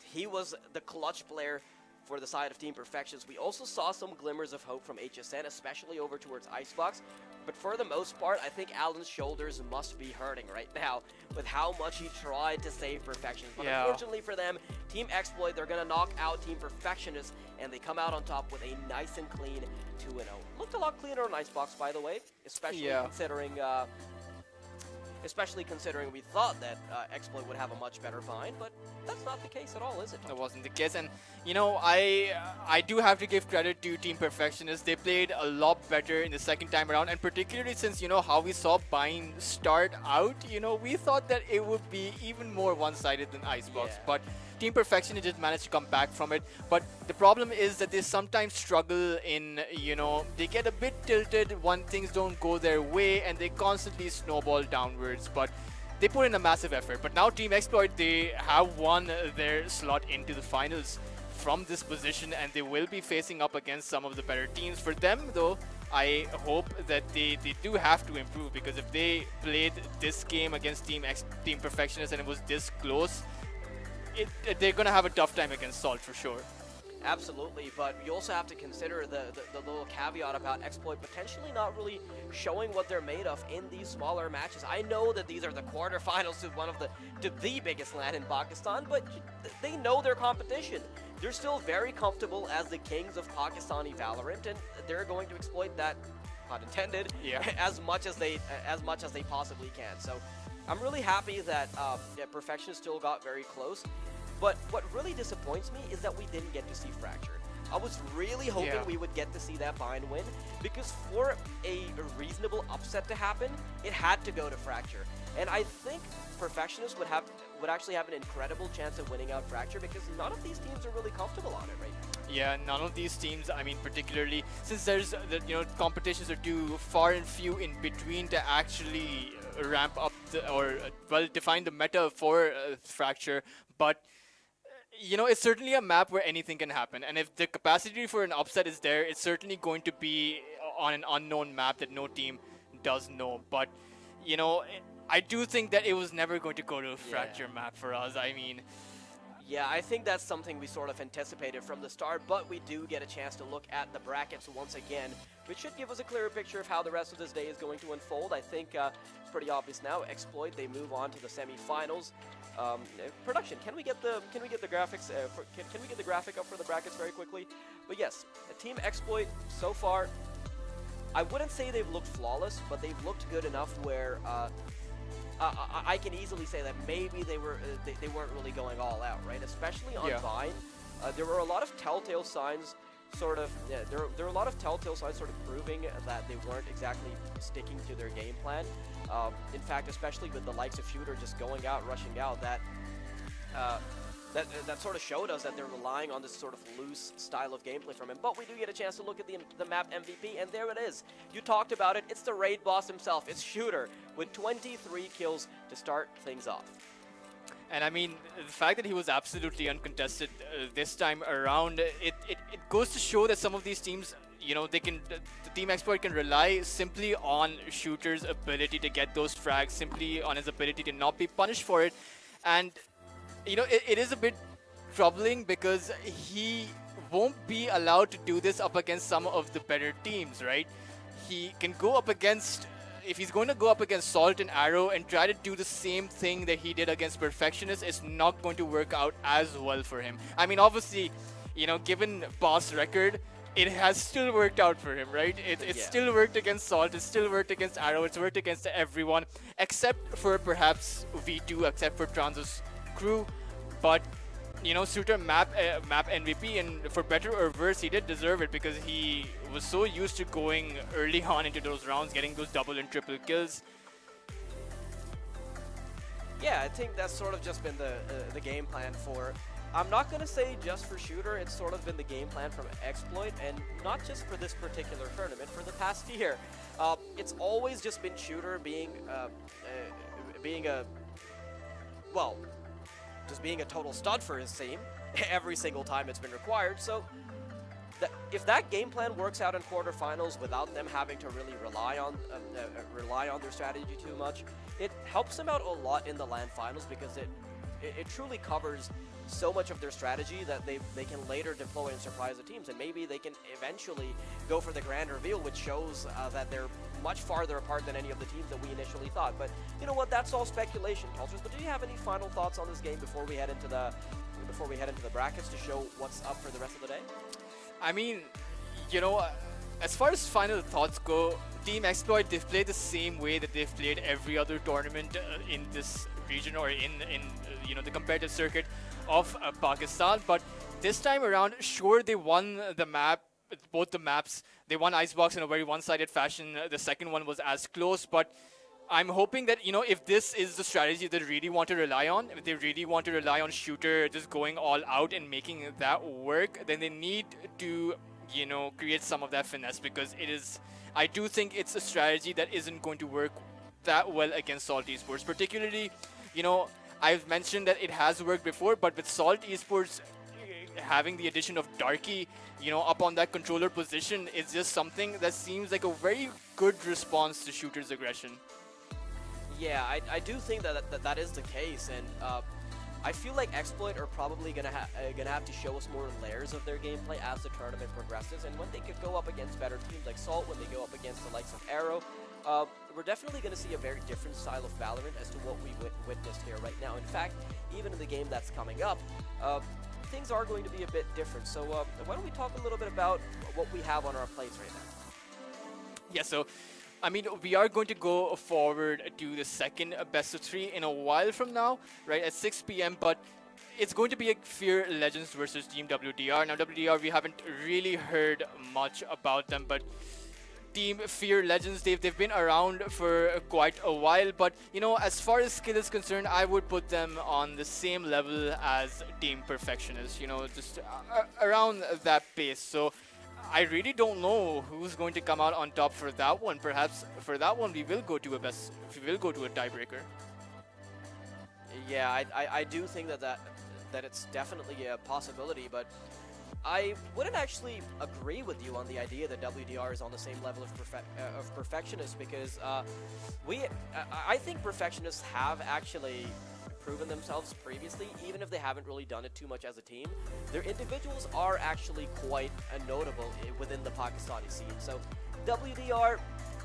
He was the clutch player for the side of Team Perfections. We also saw some glimmers of hope from HSN, especially over towards Icebox. But for the most part, I think Allen's shoulders must be hurting right now with how much he tried to save Perfections. But unfortunately for them, Team Exploit, they're going to knock out Team Perfectionists, and they come out on top with a nice and clean 2-0. Looked a lot cleaner on Icebox, by the way, especially considering we thought that Exploit would have a much better bind, but that's not the case at all, is it? That wasn't the case, and you know, I do have to give credit to Team Perfectionists. They played a lot better in the second time around, and particularly since, you know, how we saw bind start out, you know, we thought that it would be even more one-sided than Icebox, but Team Perfectionists just managed to come back from it. But the problem is that they sometimes struggle in, you know, they get a bit tilted when things don't go their way, and they constantly snowball downwards. But they put in a massive effort. But now Team Exploit, they have won their slot into the finals from this position, and they will be facing up against some of the better teams. For them, though, I hope that they do have to improve, because if they played this game against Team Perfectionists and it was this close, they're going to have a tough time against Salt for sure. Absolutely, but you also have to consider the little caveat about Exploit potentially not really showing what they're made of in these smaller matches. I know that these are the quarterfinals to one of the biggest LAN in Pakistan, but they know their competition. They're still very comfortable as the kings of Pakistani Valorant, and they're going to exploit that, pun intended, as much as they possibly can. So I'm really happy that Perfection still got very close. But what really disappoints me is that we didn't get to see Fracture. I was really hoping we would get to see that bind win, because for a reasonable upset to happen, it had to go to Fracture. And I think Perfectionists would actually have an incredible chance of winning out Fracture, because none of these teams are really comfortable on it right now. Yeah, none of these teams, I mean, particularly since there's, competitions are too far and few in between to actually ramp up define the meta for Fracture. But you know, it's certainly a map where anything can happen, and if the capacity for an upset is there, it's certainly going to be on an unknown map that no team does know. But you know, I do think that it was never going to go to a Fracture map for us. I mean, yeah, I think that's something we sort of anticipated from the start, but we do get a chance to look at the brackets once again, which should give us a clearer picture of how the rest of this day is going to unfold. I think it's pretty obvious now. Exploit, they move on to the semifinals. Production, can we get the graphics? Can we get the graphic up for the brackets very quickly? But yes, Team Exploit so far, I wouldn't say they've looked flawless, but they've looked good enough where I can easily say that maybe they weren't really going all out, right? Especially on Vine, there were a lot of telltale signs. There were a lot of telltale signs sort of proving that they weren't exactly sticking to their game plan. In fact, especially with the likes of Shooter just going out, rushing out, that sort of showed us that they're relying on this sort of loose style of gameplay from him. But we do get a chance to look at the map MVP, and there it is. You talked about it. It's the raid boss himself. It's Shooter with 23 kills to start things off. And I mean, the fact that he was absolutely uncontested this time around, it goes to show that some of these teams, you know, the Team Exploit can rely simply on Shooter's ability to get those frags, simply on his ability to not be punished for it. And, you know, it is a bit troubling because he won't be allowed to do this up against some of the better teams, right? He can go up against... If he's going to go up against Salt and Arrow and try to do the same thing that he did against Perfectionists, it's not going to work out as well for him. I mean, obviously, you know, given Boss' record, it has still worked out for him, right? It's still worked against Salt, it's still worked against Arrow, it's worked against everyone, except for perhaps V2, except for Trans's crew. But, you know, Shooter map MVP, and for better or worse, he did deserve it because he was so used to going early on into those rounds, getting those double and triple kills. Yeah, I think that's sort of just been the game plan for... I'm not going to say just for Shooter, it's sort of been the game plan from Exploit, and not just for this particular tournament, for the past year. It's always just been Shooter being a total stud for his team every single time it's been required. So if that game plan works out in quarterfinals without them having to really rely on their strategy too much, it helps them out a lot in the LAN Finals because it truly covers so much of their strategy that they can later deploy and surprise the teams, and maybe they can eventually go for the grand reveal, which shows that they're much farther apart than any of the teams that we initially thought. But you know what? That's all speculation, Cultures. But do you have any final thoughts on this game before we head into the brackets to show what's up for the rest of the day? I mean, you know, as far as final thoughts go, Team Exploit, they've played the same way that they've played every other tournament in this region or in you know, the competitive circuit of Pakistan. But this time around, sure, they won the map, both the maps. They won Icebox in a very one-sided fashion. The second one was as close, but I'm hoping that, you know, if this is the strategy they really want to rely on, if they really want to rely on Shooter just going all out and making that work, then they need to, you know, create some of that finesse, because it is, I do think it's a strategy that isn't going to work that well against Salt Esports. Particularly, you know, I've mentioned that it has worked before, but with Salt Esports having the addition of Darky, you know, up on that controller position, is just something that seems like a very good response to Shooter's aggression. Yeah, I do think that is the case, and I feel like Exploit are probably gonna have to show us more layers of their gameplay as the tournament progresses, and when they could go up against better teams like Salt, when they go up against the likes of Arrow, we're definitely going to see a very different style of Valorant as to what we witnessed here right now. In fact, even in the game that's coming up, things are going to be a bit different. So why don't we talk a little bit about what we have on our plates right now? Yeah, so I mean, we are going to go forward to the second best of 3 in a while from now, right, at 6 p.m. But it's going to be a Fear Legends versus Team WDR. Now, WDR, we haven't really heard much about them, but Team Fear Legends, they've been around for quite a while. But, you know, as far as skill is concerned, I would put them on the same level as Team Perfectionists, you know, just around that pace. So I really don't know who's going to come out on top for that one. Perhaps for that one we will go to a tiebreaker. Yeah, I do think that it's definitely a possibility, but I wouldn't actually agree with you on the idea that WDR is on the same level of Perfectionists, because I think Perfectionists have actually proven themselves previously, even if they haven't really done it too much as a team. Their individuals are actually quite notable within the Pakistani scene. So WDR,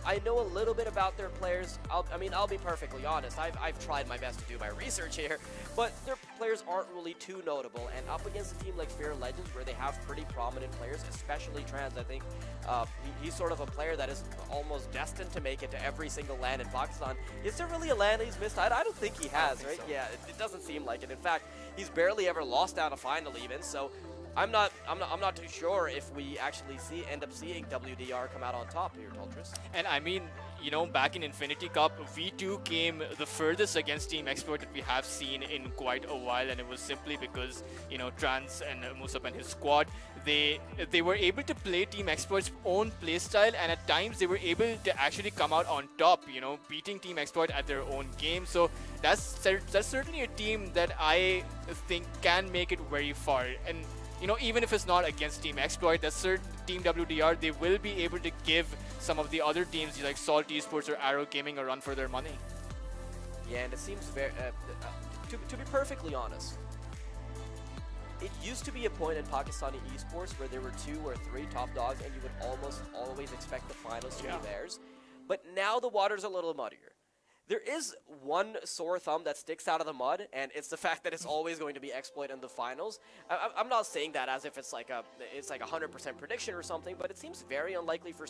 I know a little bit about their players. I'll be perfectly honest. I've tried my best to do my research here, but their players aren't really too notable. And up against a team like Fear Legends, where they have pretty prominent players, especially Trans, I think he's sort of a player that is almost destined to make it to every single LAN in Pakistan. Is there really a LAN he's missed? I don't think he has, right? So. Yeah, it doesn't seem like it. In fact, he's barely ever lost out a final even. So I'm not too sure if we actually end up seeing WDR come out on top here, Toltris. And I mean, you know, back in Infinity Cup, V2 came the furthest against Team Exploit that we have seen in quite a while, and it was simply because, you know, Trans and Musab and his squad, they were able to play Team Exploit's own playstyle, and at times they were able to actually come out on top, you know, beating Team Exploit at their own game. So that's certainly a team that I think can make it very far. And you know, even if it's not against Team Exploit, that's certain Team WDR, they will be able to give some of the other teams like Salt Esports or Arrow Gaming a run for their money. Yeah, and it seems very, to be perfectly honest, it used to be a point in Pakistani esports where there were 2 or 3 top dogs and you would almost always expect the finals to be theirs. But now the water's a little muddier. There is one sore thumb that sticks out of the mud, and it's the fact that it's always going to be Exploit in the finals. I'm not saying that as if it's like a 100% prediction or something, but it seems very unlikely for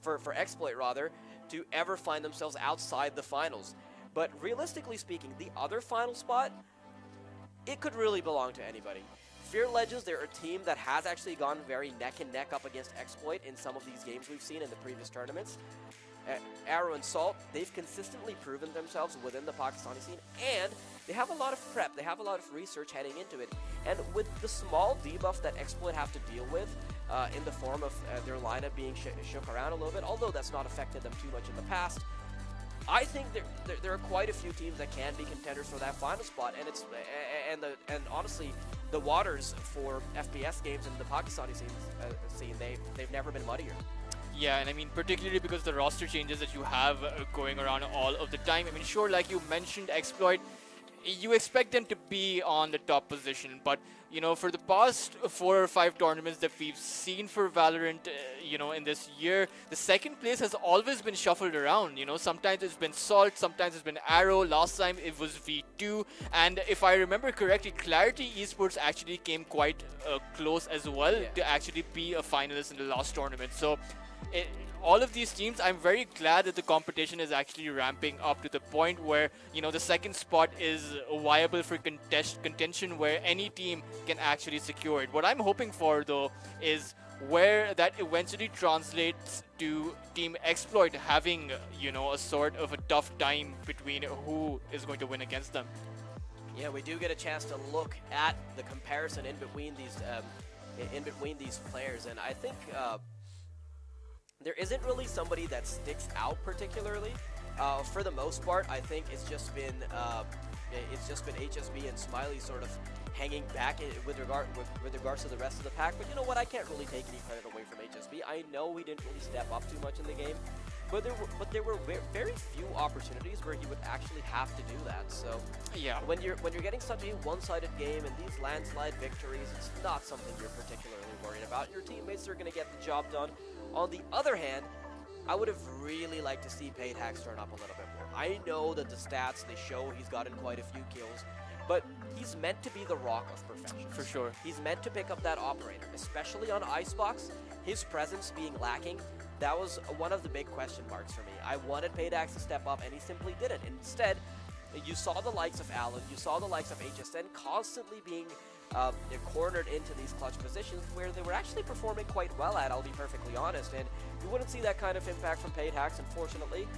for Exploit rather, to ever find themselves outside the finals. But realistically speaking, the other final spot, it could really belong to anybody. Fear Legends, they're a team that has actually gone very neck and neck up against Exploit in some of these games we've seen in the previous tournaments. Arrow and Salt, they've consistently proven themselves within the Pakistani scene, and they have a lot of prep, they have a lot of research heading into it. And with the small debuff that Exploit have to deal with in the form of their lineup being shook around a little bit, although that's not affected them too much in the past, I think there are quite a few teams that can be contenders for that final spot, and honestly, the waters for FPS games in the Pakistani scene, they've never been muddier. Yeah, and I mean, particularly because the roster changes that you have going around all of the time. I mean, sure, like you mentioned, Exploit, you expect them to be on the top position, but you know, for the past 4 or 5 tournaments that we've seen for Valorant, you know, in this year, the second place has always been shuffled around. You know, sometimes it's been Salt, sometimes it's been Arrow, last time it was V2, and if I remember correctly, Clarity Esports actually came quite close as well to actually be a finalist in the last tournament. So all of these teams, I'm very glad that the competition is actually ramping up to the point where, you know, the second spot is viable for contention where any team can actually secure it. What I'm hoping for, though, is where that eventually translates to Team Exploit having, you know, a sort of a tough time between who is going to win against them. Yeah, we do get a chance to look at the comparison in between these players, and I think there isn't really somebody that sticks out particularly. For the most part, I think it's just been HSB and Smiley sort of hanging back with regards to the rest of the pack. But you know what? I can't really take any credit away from HSB. I know he didn't really step up too much in the game, but there were very few opportunities where he would actually have to do that. So yeah, when you're getting such a one-sided game and these landslide victories, it's not something you're particularly worried about. Your teammates are going to get the job done. On the other hand, I would have really liked to see Paid Hacks turn up a little bit more. I know that the stats, they show he's gotten quite a few kills, but he's meant to be the rock of perfection. For sure. He's meant to pick up that operator, especially on Icebox. His presence being lacking, that was one of the big question marks for me. I wanted Paid Hacks to step up, and he simply didn't. Instead, you saw the likes of Allen, you saw the likes of HSN constantly being cornered into these clutch positions where they were actually performing quite well at, I'll be perfectly honest, and you wouldn't see that kind of impact from Paid Hacks, unfortunately.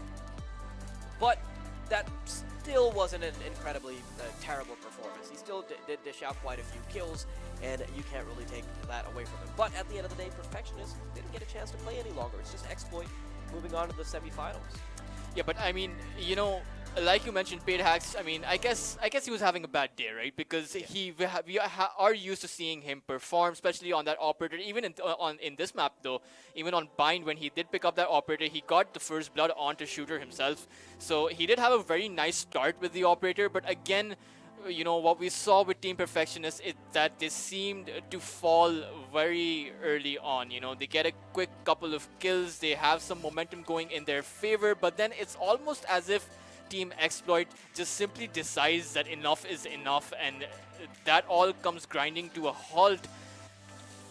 But that still wasn't an incredibly terrible performance. He still did dish out quite a few kills, and you can't really take that away from him. But at the end of the day, Perfectionists didn't get a chance to play any longer. It's just Exploit moving on to the semifinals. Yeah, but I mean, you know, like you mentioned, Paid Hacks, I mean, I guess he was having a bad day, right? Because we are used to seeing him perform, especially on that operator. Even in this map, though, even on Bind, when he did pick up that operator, he got the first blood onto Shooter himself. So he did have a very nice start with the operator, but again, what we saw with Team Perfectionists is that they seemed to fall very early on. They get a quick couple of kills, they have some momentum going in their favor, but then it's almost as if Team Exploit just simply decides that enough is enough, and that all comes grinding to a halt.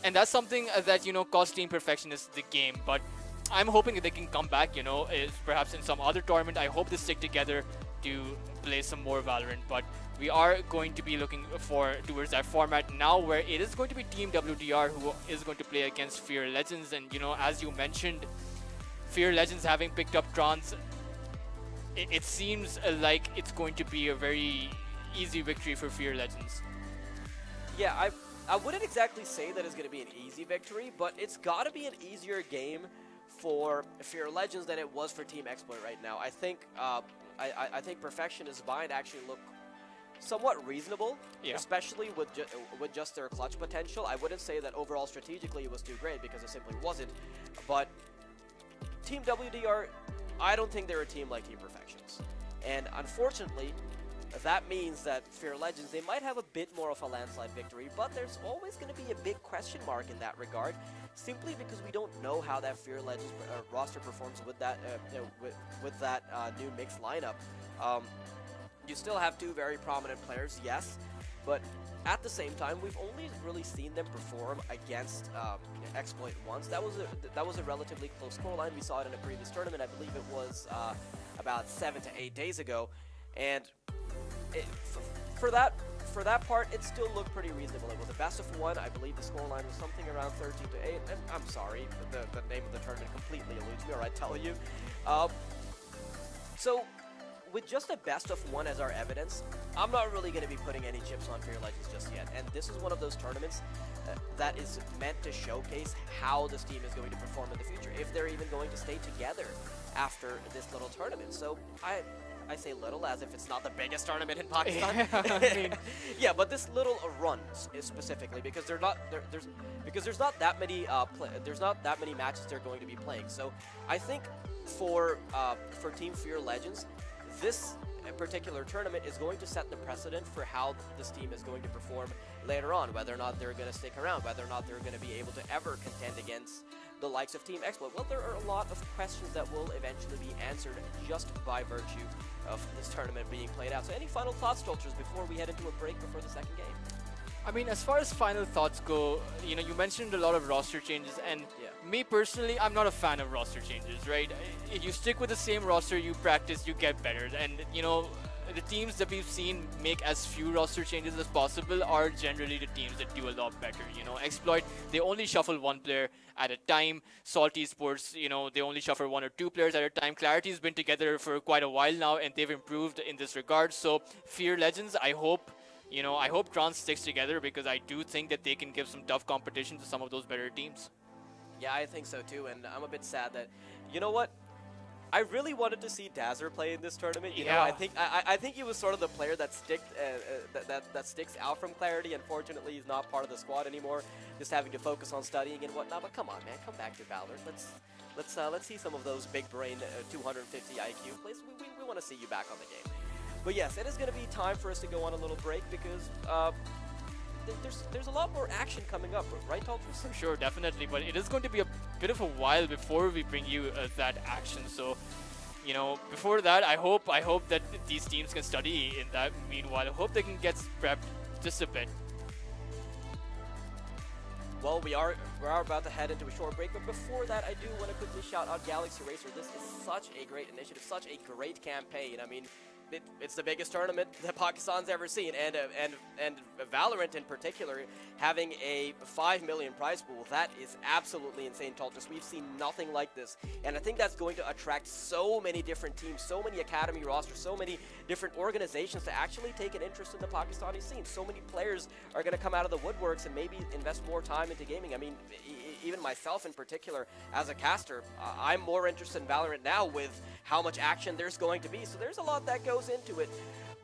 And that's something that, cost Team Perfectionists the game. But I'm hoping that they can come back, is perhaps in some other tournament. I hope they stick together to play some more Valorant. But we are going to be looking towards that format now, where it is going to be Team WDR who is going to play against Fear Legends. And, as you mentioned, Fear Legends having picked up Trans, it seems like it's going to be a very easy victory for Fear Legends. Yeah, I wouldn't exactly say that it's going to be an easy victory, but it's got to be an easier game for Fear Legends than it was for Team Exploit right now. I think I think Perfectionists bind actually look somewhat reasonable, especially with just their clutch potential. I wouldn't say that overall strategically it was too great, because it simply wasn't. But Team WDR, I don't think they're a team like Team Perfectionists. And unfortunately, that means that Fear Legends, they might have a bit more of a landslide victory, but there's always going to be a big question mark in that regard, simply because we don't know how that Fear Legends roster performs with that with that new mixed lineup. You still have two very prominent players, yes, but at the same time, we've only really seen them perform against Exploit once. That was a relatively close scoreline. We saw it in a previous tournament. I believe it was about 7 to 8 days ago, and for that part, it still looked pretty reasonable. It was a best of 1. I believe the scoreline was something around 13 to 8. And I'm sorry, the name of the tournament completely eludes me, or I tell you. So, with just a best of 1 as our evidence, I'm not really going to be putting any chips on Fear Legends just yet. And this is one of those tournaments that is meant to showcase how this team is going to perform in the future, if they're even going to stay together after this little tournament. So I say little as if it's not the biggest tournament in Pakistan. Yeah, but this little run specifically, because there's not that many matches they're going to be playing. So I think for Team Fear Legends, this particular tournament is going to set the precedent for how this team is going to perform later on, whether or not they're going to stick around, whether or not they're going to be able to ever contend against the likes of Team Exploit. Well, there are a lot of questions that will eventually be answered just by virtue of this tournament being played out. So any final thoughts, Tolchers, before we head into a break before the second game? I mean, as far as final thoughts go, you mentioned a lot of roster changes, and me personally, I'm not a fan of roster changes, right? If you stick with the same roster, you practice, you get better. And, the teams that we've seen make as few roster changes as possible are generally the teams that do a lot better. Exploit, they only shuffle one player at a time. Salt Esports, they only shuffle 1 or 2 players at a time. Clarity's been together for quite a while now, and they've improved in this regard. So Fear Legends, I hope Trans sticks together, because I do think that they can give some tough competition to some of those better teams. Yeah, I think so too, and I'm a bit sad that, you know what? I really wanted to see Dazzer play in this tournament. You know, I think he was sort of the player that sticks out from Clarity. Unfortunately, he's not part of the squad anymore, just having to focus on studying and whatnot. But come on, man, come back to Valorant. Let's see some of those big brain 250 IQ plays. We want to see you back on the game. But yes, it is going to be time for us to go on a little break, because there's a lot more action coming up, right, Tolchers? For sure, definitely. But it is going to be a bit of a while before we bring you that action. So, before that, I hope that these teams can study in that meanwhile. I hope they can get prepped just a bit. Well, we are about to head into a short break, but before that, I do want to quickly shout out Galaxy Racer. This is such a great initiative, such a great campaign. I mean, it's the biggest tournament that Pakistan's ever seen, and Valorant in particular, having a 5 million prize pool, that is absolutely insane, Tolchers. We've seen nothing like this, and I think that's going to attract so many different teams, so many academy rosters, so many different organizations to actually take an interest in the Pakistani scene. So many players are going to come out of the woodworks and maybe invest more time into gaming. I mean, even myself in particular, as a caster, I'm more interested in Valorant now with how much action there's going to be. So there's a lot that goes into it.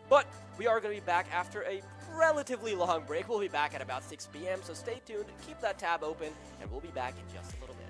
But we are going to be back after a relatively long break. We'll be back at about 6 p.m. So stay tuned, keep that tab open, and we'll be back in just a little bit.